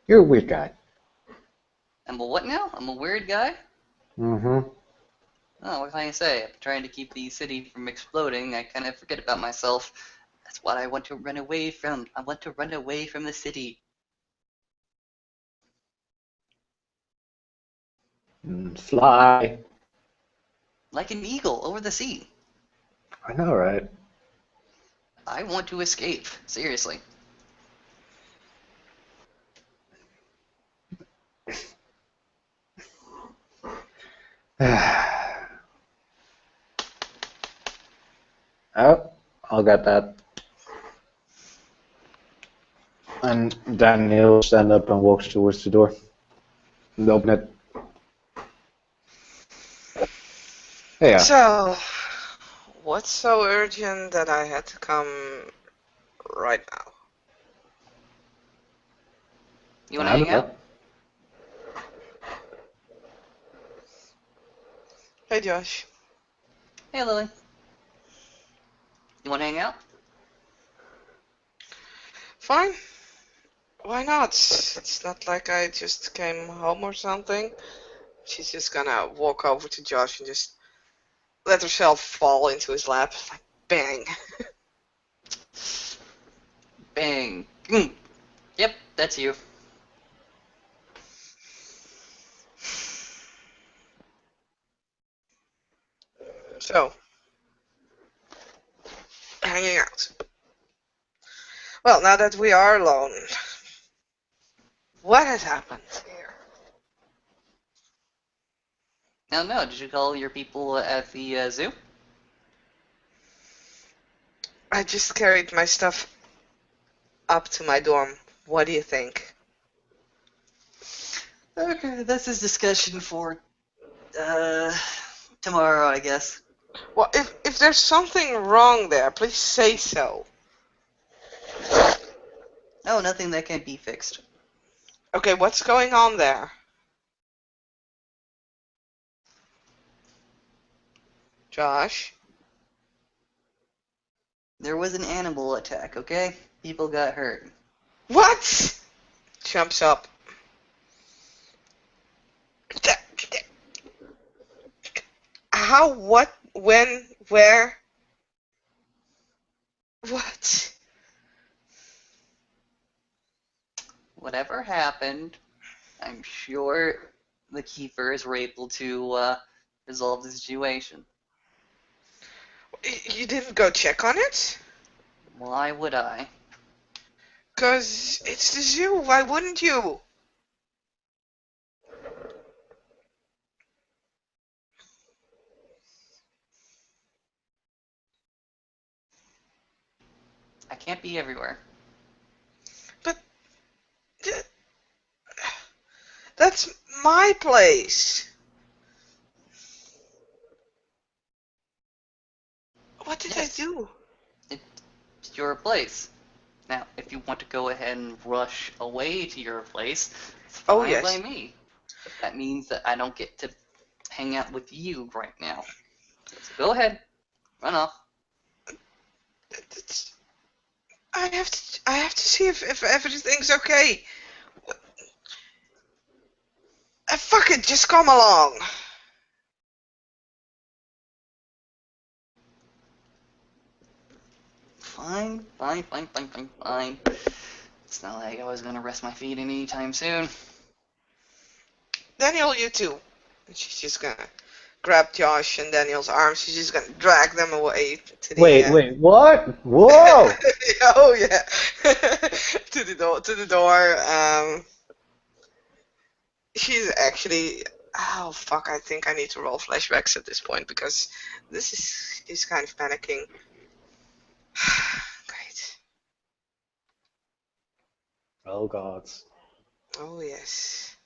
You're a weird guy. I'm a what now? I'm a weird guy. Mm-hmm. Oh, what can I say? I'm trying to keep the city from exploding. I kind of forget about myself. That's what I want to run away from. I want to run away from the city. Fly. Like an eagle over the sea. I know, right? I want to escape. Seriously. Oh, I'll get that. And Daniel stands up and walks towards the door. And open it. Hey, yeah. So, what's so urgent that I had to come right now? You want to I hang don't out? know. Hey Josh. Hey, Lily. You want to hang out? Fine. Why not? It's not like I just came home or something. She's just gonna walk over to Josh and just let herself fall into his lap. Like, bang. Bang. Yep, that's you. So, hanging out. Well, now that we are alone, what has happened here? Now, no, did you call your people at the zoo? I just carried my stuff up to my dorm. What do you think? Okay, this is discussion for tomorrow, I guess. Well, if there's something wrong there, please say so. Oh, nothing that can't be fixed. Okay, what's going on there? Josh? There was an animal attack, okay? People got hurt. What? Jumps up. How? What? When? Where? What? Whatever happened, I'm sure the keepers were able to resolve the situation. You didn't go check on it? Why would I? 'Cause it's the zoo. Why wouldn't you? I can't be everywhere. But that's my place. What did I Yes, do? it's your place. Now, if you want to go ahead and rush away to your place, it's Oh fine by yes. me. But that means that I don't get to hang out with you right now. So go ahead, run off. It's, I have to see if everything's okay. Fuck it, just come along. Fine, fine, fine, fine, fine, fine. It's not like I was gonna rest my feet anytime soon. Daniel, you too. And she's just gonna grab Josh and Daniel's arms. She's just gonna drag them away to the. Wait, what? Whoa! Oh yeah, to the door. To the door. She's actually. Oh fuck! I think I need to roll flashbacks at this point because this is she's kind of panicking. Great. Oh gods. Oh yes.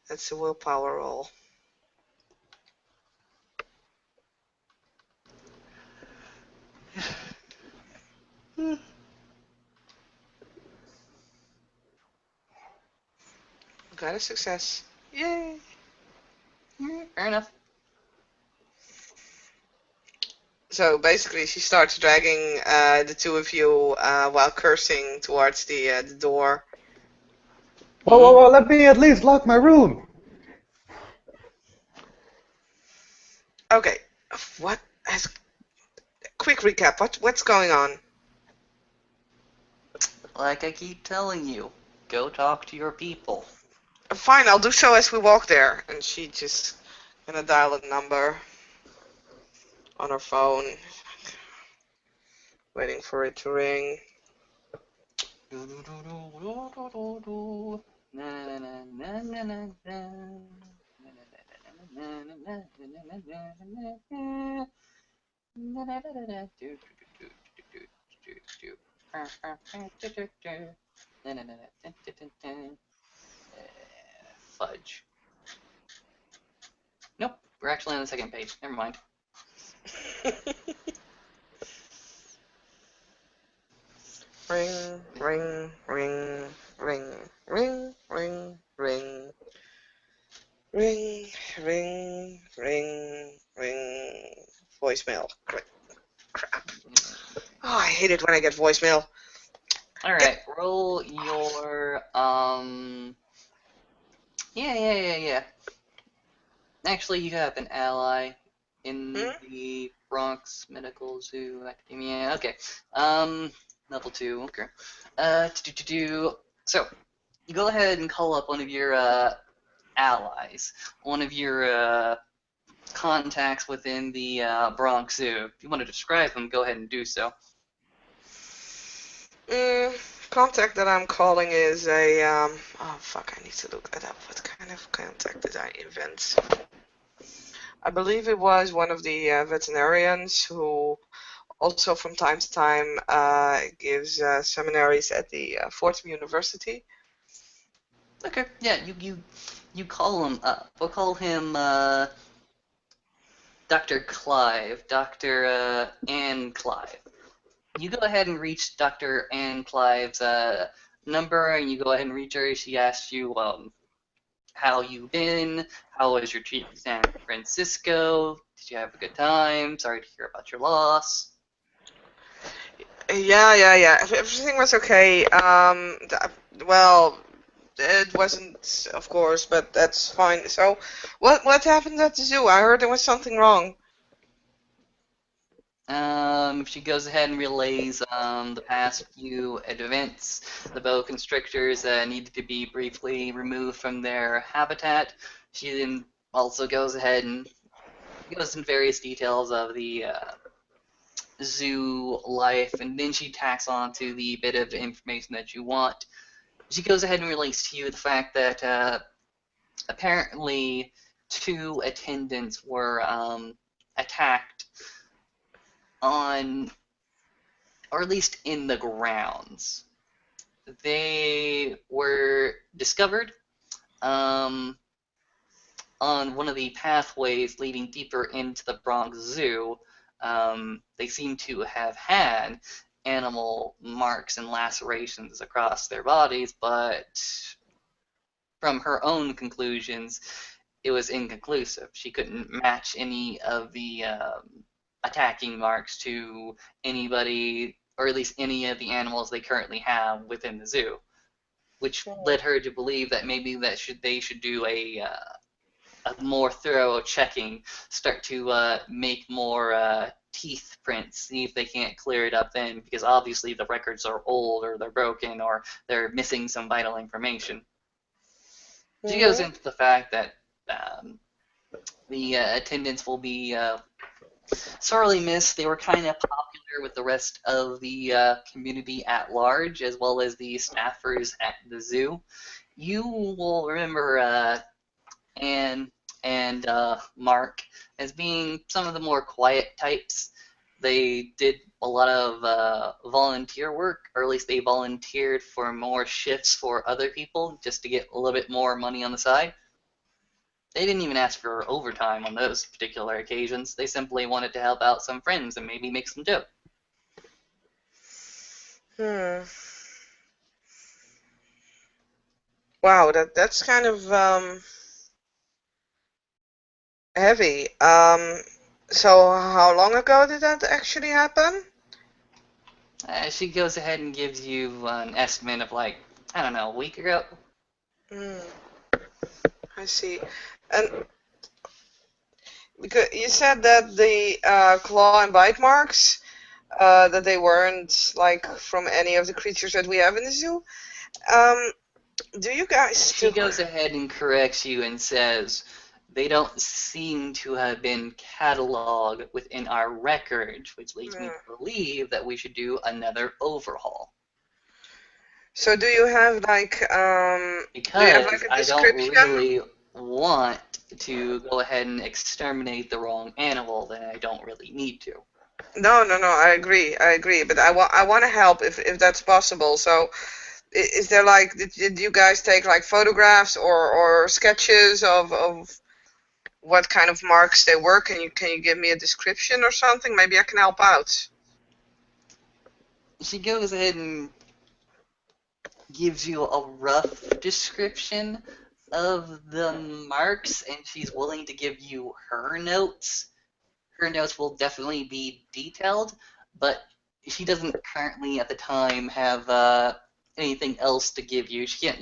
That's a willpower roll. Got a success. Yay! Fair enough. So basically, she starts dragging the two of you while cursing towards the door. Whoa, let me at least lock my room! Okay, what has? Quick recap. What's going on? Like I keep telling you, go talk to your people. Fine, I'll do so as we walk there. And she just gonna dial a number on her phone, waiting for it to ring. Fudge. Nope, we're actually on the second page. Never mind. Ring, ring, ring, ring, ring, ring, ring. Ring, ring, ring, ring. Voicemail. Crap. Oh, I hate it when I get voicemail. Alright, roll your, yeah. Actually, you have an ally in the Bronx Medical Zoo Academia. Okay, level 2, okay. So, you go ahead and call up one of your, allies, one of your, contacts within the Bronx Zoo. If you want to describe them, go ahead and do so. Contact that I'm calling is a, oh fuck, I need to look that up. What kind of contact did I invent? I believe it was one of the veterinarians who also from time to time gives seminaries at the Fordham University. Okay, yeah, you call him up. We'll call him Dr. Clive, Dr. Ann Clive. You go ahead and reach Dr. Ann Clive's number, and you go ahead and reach her. She asks you how you been, how was your trip to San Francisco, did you have a good time, sorry to hear about your loss. Yeah. Everything was okay. Well, it wasn't, of course, but that's fine. So, what happened at the zoo? I heard there was something wrong. She goes ahead and relays the past few events. The boa constrictors needed to be briefly removed from their habitat. She then also goes ahead and goes into various details of the zoo life, and then she tacks on to the bit of information that you want. She goes ahead and relates to you the fact that apparently two attendants were attacked on, or at least in the grounds. They were discovered um, on one of the pathways leading deeper into the Bronx Zoo. They seem to have had animal marks and lacerations across their bodies, but from her own conclusions, it was inconclusive. She couldn't match any of the attacking marks to anybody, or at least any of the animals they currently have within the zoo, which led her to believe that maybe they should do a more thorough checking, start to make more teeth prints, see if they can't clear it up then, because obviously the records are old or they're broken or they're missing some vital information. She goes into the fact that the attendants will be sorely missed. They were kind of popular with the rest of the community at large, as well as the staffers at the zoo. You will remember Anne and Mark as being some of the more quiet types. They did a lot of volunteer work, or at least they volunteered for more shifts for other people just to get a little bit more money on the side. They didn't even ask for overtime on those particular occasions. They simply wanted to help out some friends and maybe make some dough. Wow, that's kind of heavy. So how long ago did that actually happen? She goes ahead and gives you an estimate of like, I don't know, a week ago. I see. And because you said that the claw and bite marks, that they weren't like from any of the creatures that we have in the zoo. Do you guys She still? goes ahead and corrects you and says they don't seem to have been cataloged within our records, which leads me to believe that we should do another overhaul. So do you have like Because a I don't description? really want to go ahead and exterminate the wrong animal, then I don't really need to. No, I agree. But I want to help if that's possible. So is there like, did you guys take like photographs or sketches of what kind of marks they were? Can you give me a description or something? Maybe I can help out. She goes ahead and gives you a rough description of the marks, and she's willing to give you her notes. Her notes will definitely be detailed, but she doesn't currently at the time have anything else to give you. She can't,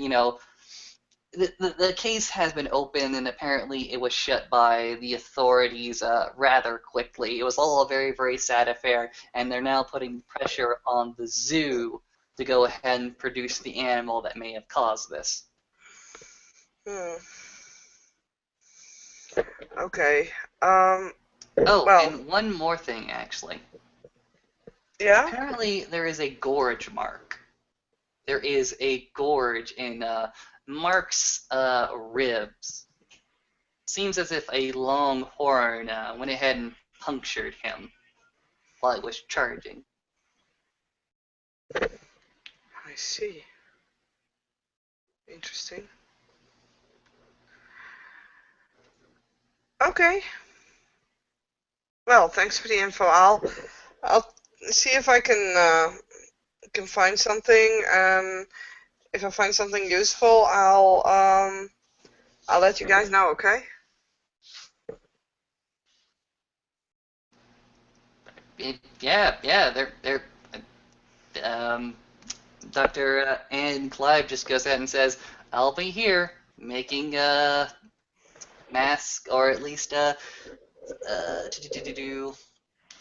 the case has been open, and apparently it was shut by the authorities rather quickly. It was all a very, very sad affair, and they're now putting pressure on the zoo to go ahead and produce the animal that may have caused this. Okay. Oh, Well. and one more thing, actually. Yeah? Apparently, there is a gorge mark. There is a gorge in Mark's ribs. Seems as if a long horn went ahead and punctured him while it was charging. I see. Interesting. Okay. Well, thanks for the info. I'll see if I can find something. If I find something useful, I'll let you guys know. Okay? Yeah. Um, Dr. Ann Clive just goes ahead and says, "I'll be here making a mask, or at least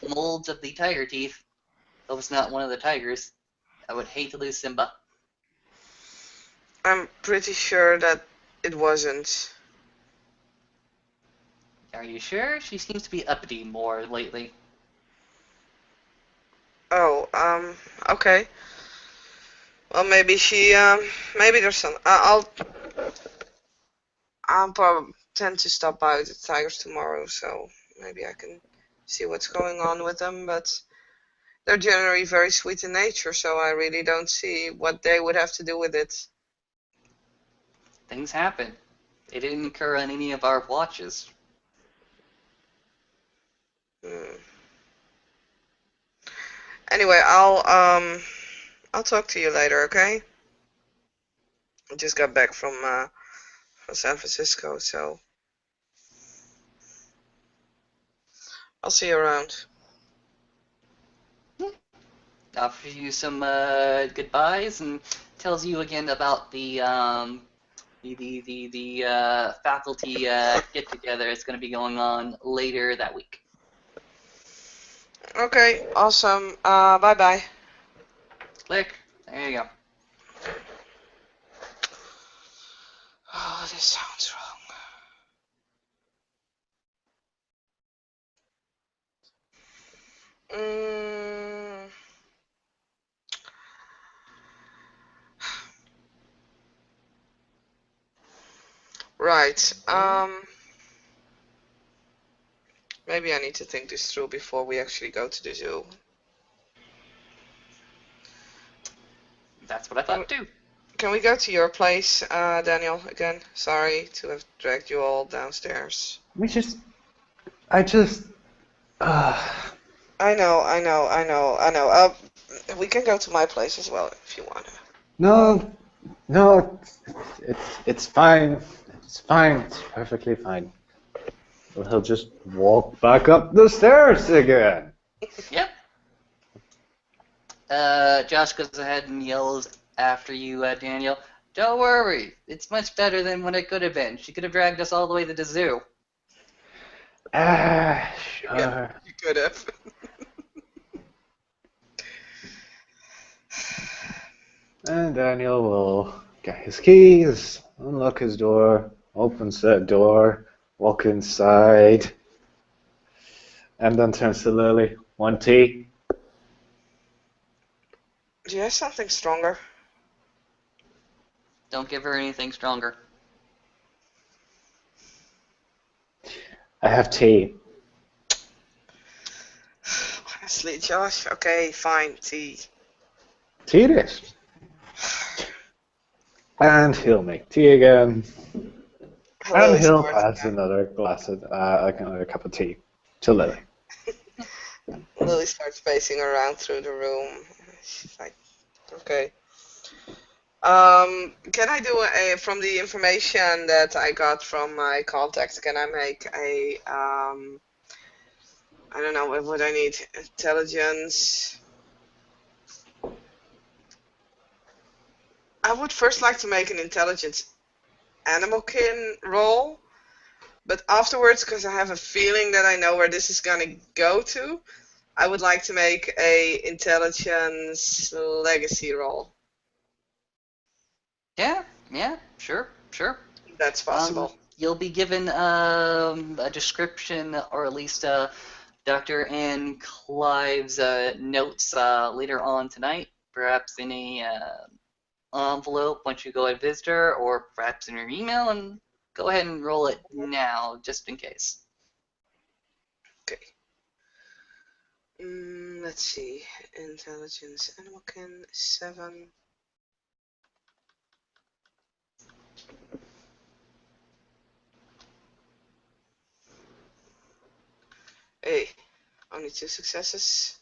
molds of the tiger teeth. Though it's not one of the tigers. I would hate to lose Simba." I'm pretty sure that it wasn't. Are you sure? She seems to be uppity more lately. Oh, okay. Well, maybe there's some. I'll probably tend to stop by the Tigers tomorrow, so maybe I can see what's going on with them. But they're generally very sweet in nature, so I really don't see what they would have to do with it. Things happen. They didn't occur on any of our watches. Hmm. Anyway, I'll talk to you later, okay? I just got back from San Francisco, so I'll see you around. Offers you some goodbyes and tells you again about the faculty get together. It's going to be going on later that week. Okay, awesome. Bye bye. Click. There you go. Oh, this sounds wrong. Right. Maybe I need to think this through before we actually go to the zoo. That's what I thought too. Can we go to your place, Daniel, again? Sorry to have dragged you all downstairs. I just, I know. We can go to my place as well if you want to. no, it's fine. It's fine. It's perfectly fine. Well, he'll just walk back up the stairs again. Yep. Josh goes ahead and yells after you, Daniel. Don't worry. It's much better than what it could have been. She could have dragged us all the way to the zoo. Sure. Yeah, you could have. And Daniel will get his keys, unlock his door, open said door, walk inside, and then turns to Lily. One tea? Do you have something stronger? Don't give her anything stronger. I have tea. Honestly, Josh. Okay, fine, tea. Tea it is. And he'll make tea again. Hello, And he'll Stuart. pass another glass of, like another cup of tea to Lily. Lily starts pacing around through the room. She's like, okay. Can I do from the information that I got from my contacts, can I make a, I don't know, what would I need? Intelligence. I would first like to make an intelligence animal kin roll, but afterwards, because I have a feeling that I know where this is going to go to, I would like to make a intelligence legacy roll. Yeah, sure. That's possible. You'll be given a description, or at least Dr. Ann Clive's notes later on tonight, perhaps in a envelope once you go and visit her, or perhaps in your email, and go ahead and roll it now, just in case. Okay. Let's see. Intelligence Animalkin 7. Hey, only 2 successes.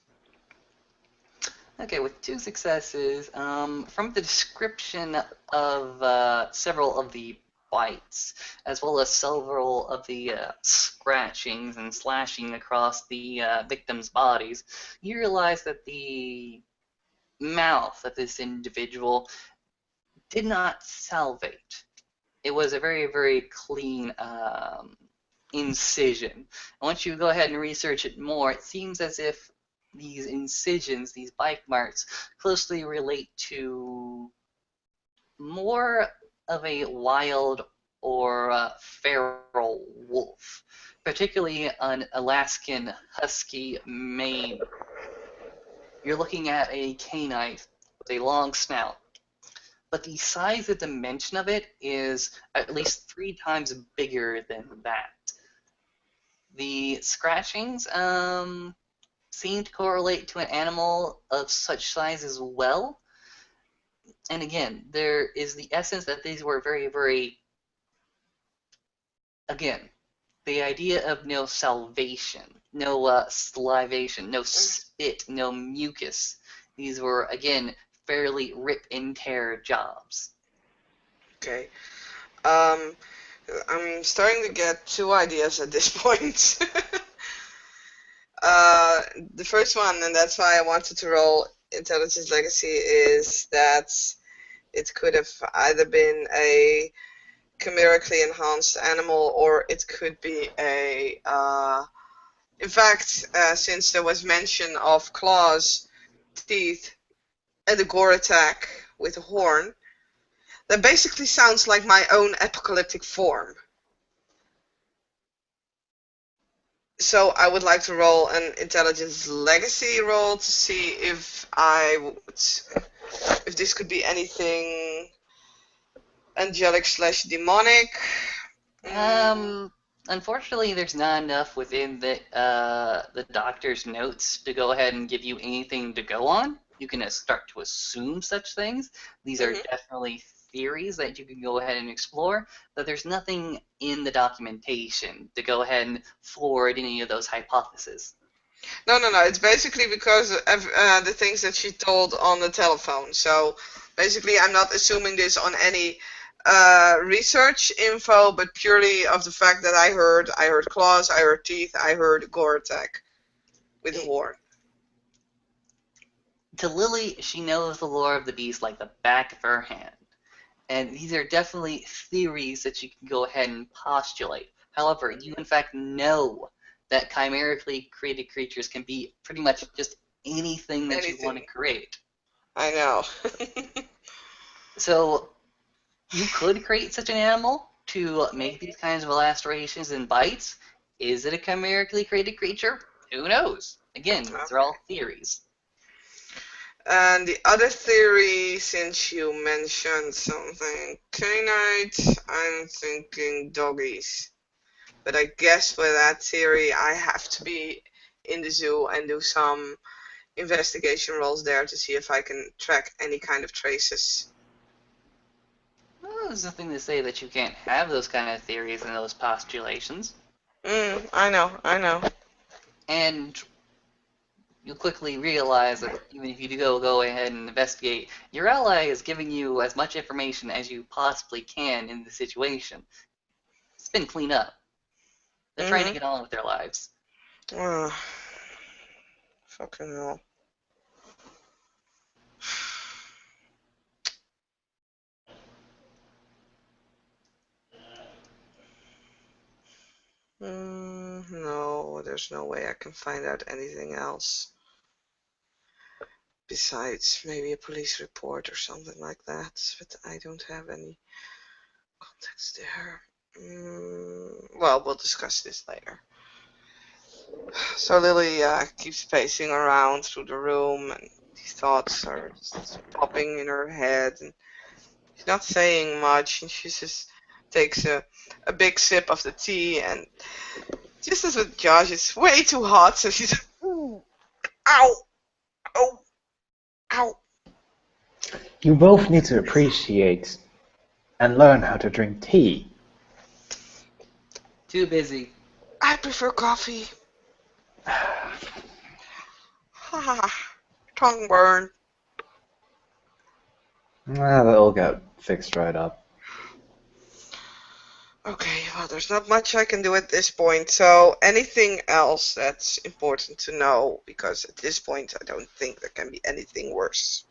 Okay, with 2 successes, from the description of several of the bites, as well as several of the scratchings and slashing across the victims' bodies, you realize that the mouth of this individual did not salivate. It was a very, very clean incision. And once you go ahead and research it more, it seems as if these incisions, these bite marks, closely relate to more of a wild or feral wolf, particularly an Alaskan husky mane. You're looking at a canine with a long snout, but the size and dimension of it is at least 3 times bigger than that. The scratchings seem to correlate to an animal of such size as well. And again, there is the essence that these were very, very, again, the idea of no salvation, no salivation, no spit, no mucus. These were, again, fairly rip and tear jobs. Okay. I'm starting to get 2 ideas at this point. The first one, and that's why I wanted to roll Intelligence Legacy, is that it could have either been a chimerically enhanced animal, or it could be a in fact, since there was mention of claws, teeth, and a gore attack with a horn, that basically sounds like my own apocalyptic form. So I would like to roll an Intelligence Legacy roll to see if if this could be anything angelic / demonic. Unfortunately, there's not enough within the doctor's notes to go ahead and give you anything to go on. You can start to assume such things. These are definitely theories that you can go ahead and explore, but there's nothing in the documentation to go ahead and forward any of those hypotheses. No. It's basically because of the things that she told on the telephone. So basically, I'm not assuming this on any research info, but purely of the fact that I heard claws, I heard teeth, I heard gore attack with a horn. To Lily, she knows the lore of the beast like the back of her hand. And these are definitely theories that you can go ahead and postulate. However, you in fact know that chimerically created creatures can be pretty much just anything that you want to create. I know. So you could create such an animal to make these kinds of lacerations and bites. Is it a chimerically created creature? Who knows? Again, these are all theories. And the other theory, since you mentioned something canine, I'm thinking doggies. But I guess for that theory, I have to be in the zoo and do some investigation rolls there to see if I can track any kind of traces. Well, there's nothing to say that you can't have those kind of theories and those postulations. I know. And you'll quickly realize that even if you do go ahead and investigate, your ally is giving you as much information as you possibly can in the situation. It's been cleaned up. They're trying to get on with their lives. Fucking hell. No, there's no way I can find out anything else. Besides maybe a police report or something like that, but I don't have any contacts there. Well, we'll discuss this later. So Lily keeps pacing around through the room, and these thoughts are just popping in her head, and she's not saying much, and she just takes a big sip of the tea, and just as with Josh, it's way too hot, so she's ooh, ow, ow, ow. You both need to appreciate and learn how to drink tea. Too busy. I prefer coffee. Tongue burn. That'll get fixed right up. Okay, well, there's not much I can do at this point, so anything else that's important to know, because at this point I don't think there can be anything worse.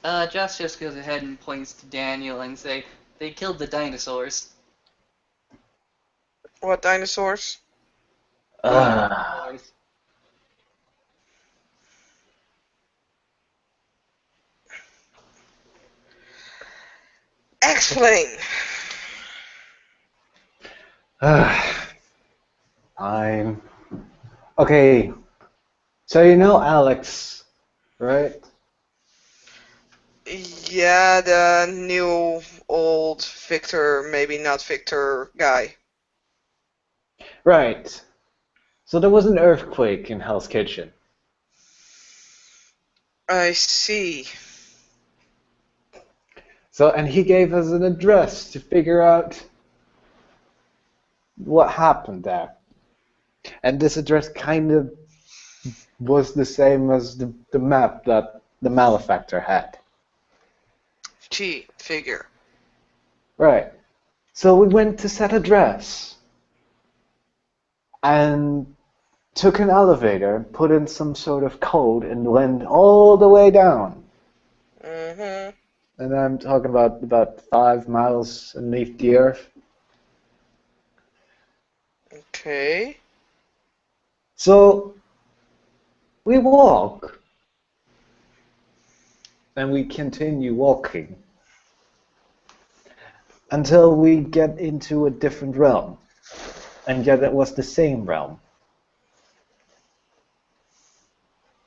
Josh just goes ahead and points to Daniel and say, they killed the dinosaurs. What dinosaurs? Ah. Explain! Fine. Okay, so you know Alex, right? Yeah, the new, old Victor, maybe not Victor guy. Right. So there was an earthquake in Hell's Kitchen. I see. So, and he gave us an address to figure out what happened there. And this address kind of was the same as the map that the malefactor had. Gee, figure. Right. So we went to that address and took an elevator, put in some sort of code, and went all the way down. Mm-hmm. And I'm talking about 5 miles underneath the earth. Okay. So we walk, and we continue walking until we get into a different realm, and yet it was the same realm.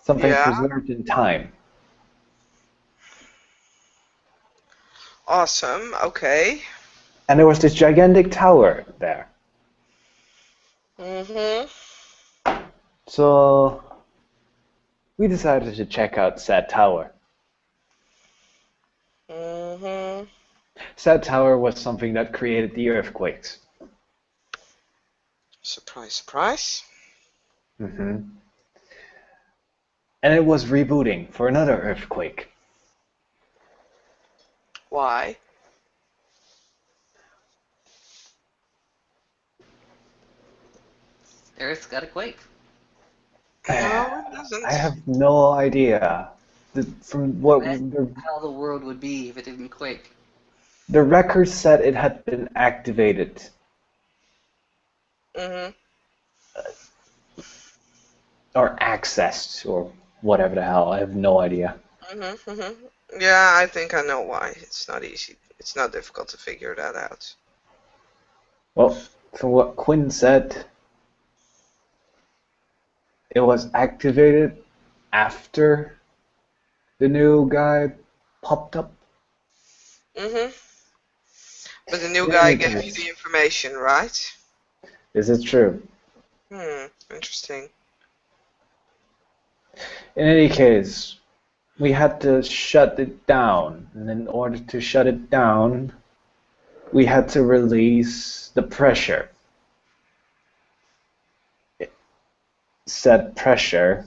Something Yeah. preserved in time. Awesome. Okay. And there was this gigantic tower there. Mm-hmm. So we decided to check out said tower. Mm-hmm. Said tower was something that created the earthquakes. Surprise, surprise. Mm-hmm. And it was rebooting for another earthquake. Why? Earth's got a quake. No, it doesn't. I have no idea. From what Imagine how the world would be if it didn't quake. the record said, it had been activated. Mm-hmm. Or accessed, or whatever the hell. I have no idea. Mm-hmm. Mm-hmm. Yeah, I think I know why. It's not easy. It's not difficult to figure that out. Well, from what Quinn said, it was activated after the new guy popped up. Mm-hmm. But the new In guy any gave you case, the information, right? is it true? Interesting. In any case, we had to shut it down, and in order to shut it down, we had to release the pressure. Said pressure,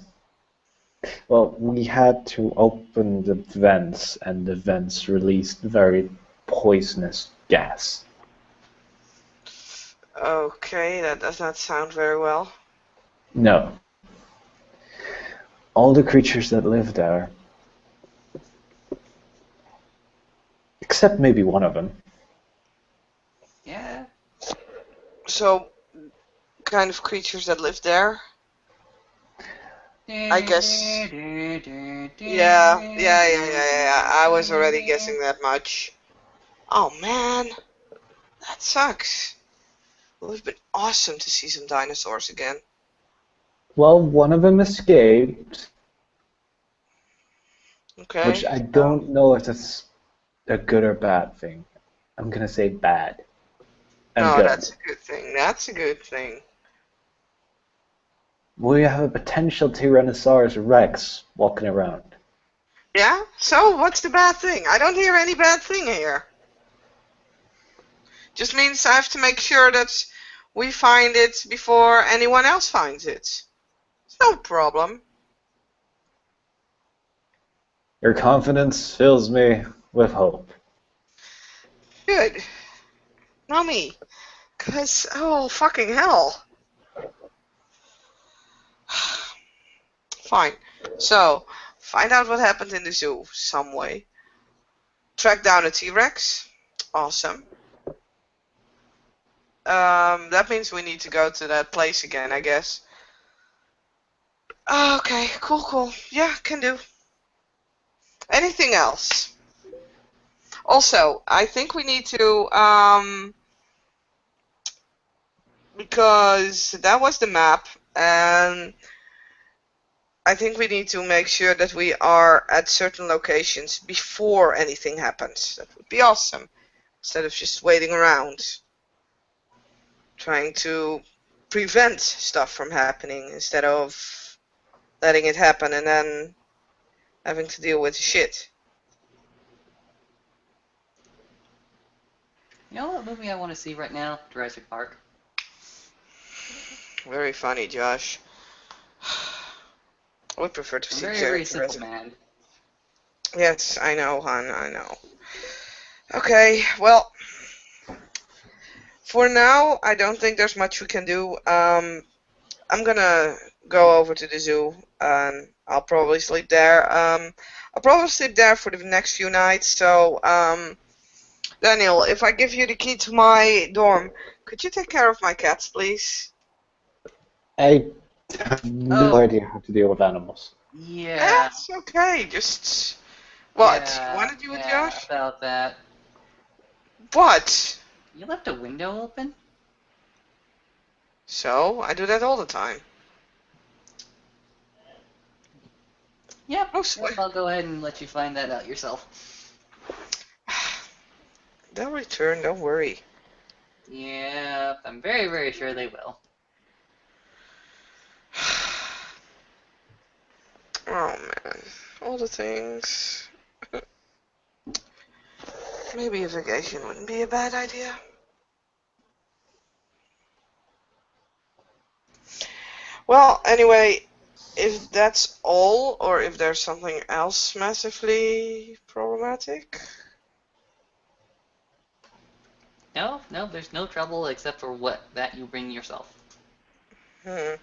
well, we had to open the vents, and the vents released very poisonous gas. Okay, that does not sound very well. No. All the creatures that live there, except maybe one of them. Yeah. So, kind of creatures that live there? I guess. Yeah. I was already guessing that much. Oh man, that sucks. It would have been awesome to see some dinosaurs again. Well, one of them escaped, which Okay. I So, don't know if that's a good or bad thing. I'm gonna say bad and no, good. that's a good thing. That's a good thing. We have a potential Tyrannosaurus Rex walking around. Yeah? So, what's the bad thing? I don't hear any bad thing here. Just means I have to make sure that we find it before anyone else finds it. It's no problem. Your confidence fills me with hope. Good. Not me. Cause, oh, fucking hell. Fine. So, find out what happened in the zoo some way. Track down a T-Rex. Awesome. That means we need to go to that place again, I guess. Okay, cool. Yeah, can do. Anything else? Also, I think we need to, because that was the map, and I think we need to make sure that we are at certain locations before anything happens. That would be awesome. Instead of just waiting around, trying to prevent stuff from happening instead of letting it happen and then having to deal with the shit. You know what movie I want to see right now? Jurassic Park. Very funny, Josh. I would prefer to I'm see very simple Jurassic. man. Yes, I know, hon, I know. Okay, well, for now, I don't think there's much we can do. I'm gonna go over to the zoo and I'll probably sleep there. I'll probably sleep there for the next few nights. So, Daniel, if I give you the key to my dorm, could you take care of my cats, please? I have no Oh, idea how to deal with animals. yeah. That's okay. Just what? You Yeah, want to do it, yeah, Josh? about that. What? You left a window open? So I do that all the time. Yep, Oh, yep, swear. I'll go ahead and let you find that out yourself. They'll return. Don't worry. Yeah, I'm very, very sure they will. Oh man, all the things. Maybe a vacation wouldn't be a bad idea. Well, anyway, if that's all, or if there's something else massively problematic. No, no, there's no trouble except for what that you bring yourself. Hmm.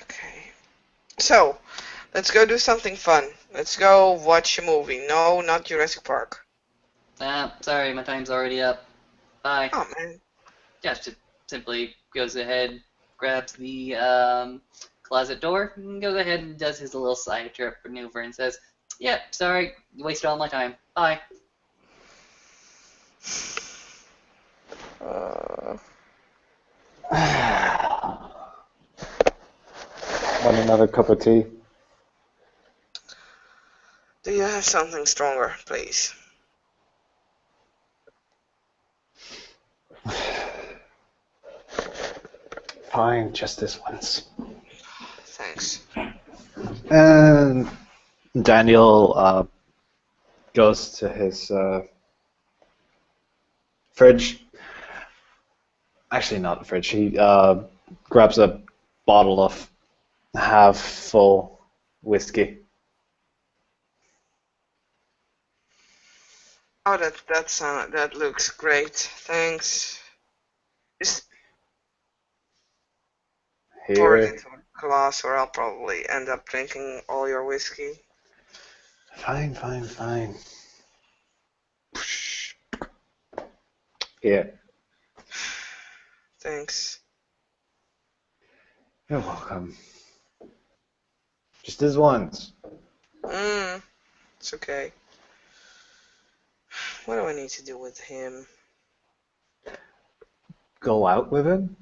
Okay. So, let's go do something fun. Let's go watch a movie. No, not Jurassic Park. Ah, sorry, my time's already up. Bye. Oh man. Just simply goes ahead, grabs the closet door, and goes ahead and does his little side trip maneuver and says, "Yep, sorry, you wasted all my time. Bye." Uh, Want another cup of tea? do you have something stronger, please? Fine, just this once. Thanks. And Daniel goes to his fridge. Actually, not the fridge. He grabs a bottle of half full whiskey. Oh, that looks great. Thanks. Just pour it Here. into a glass, or I'll probably end up drinking all your whiskey. Fine. Here. Thanks. You're welcome. Just this once. It's okay. What do I need to do with him? Go out with him?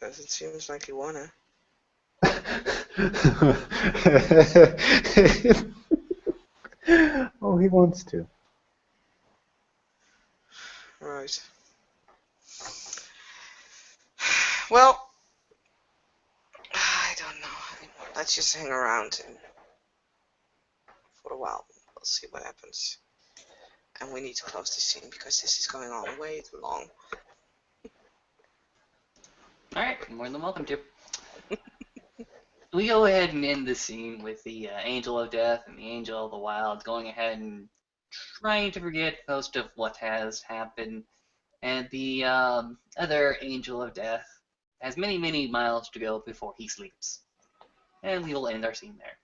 Doesn't seem like you wanna. Oh, he wants to. Right. Well, I don't know anymore. Let's just hang around and for a while. We'll see what happens. And we need to close this scene because this is going on way too long. Alright, more than welcome to. We go ahead and end the scene with the Angel of Death and the Angel of the Wild going ahead and trying to forget most of what has happened. And the other Angel of Death has many, many miles to go before he sleeps. And we will end our scene there.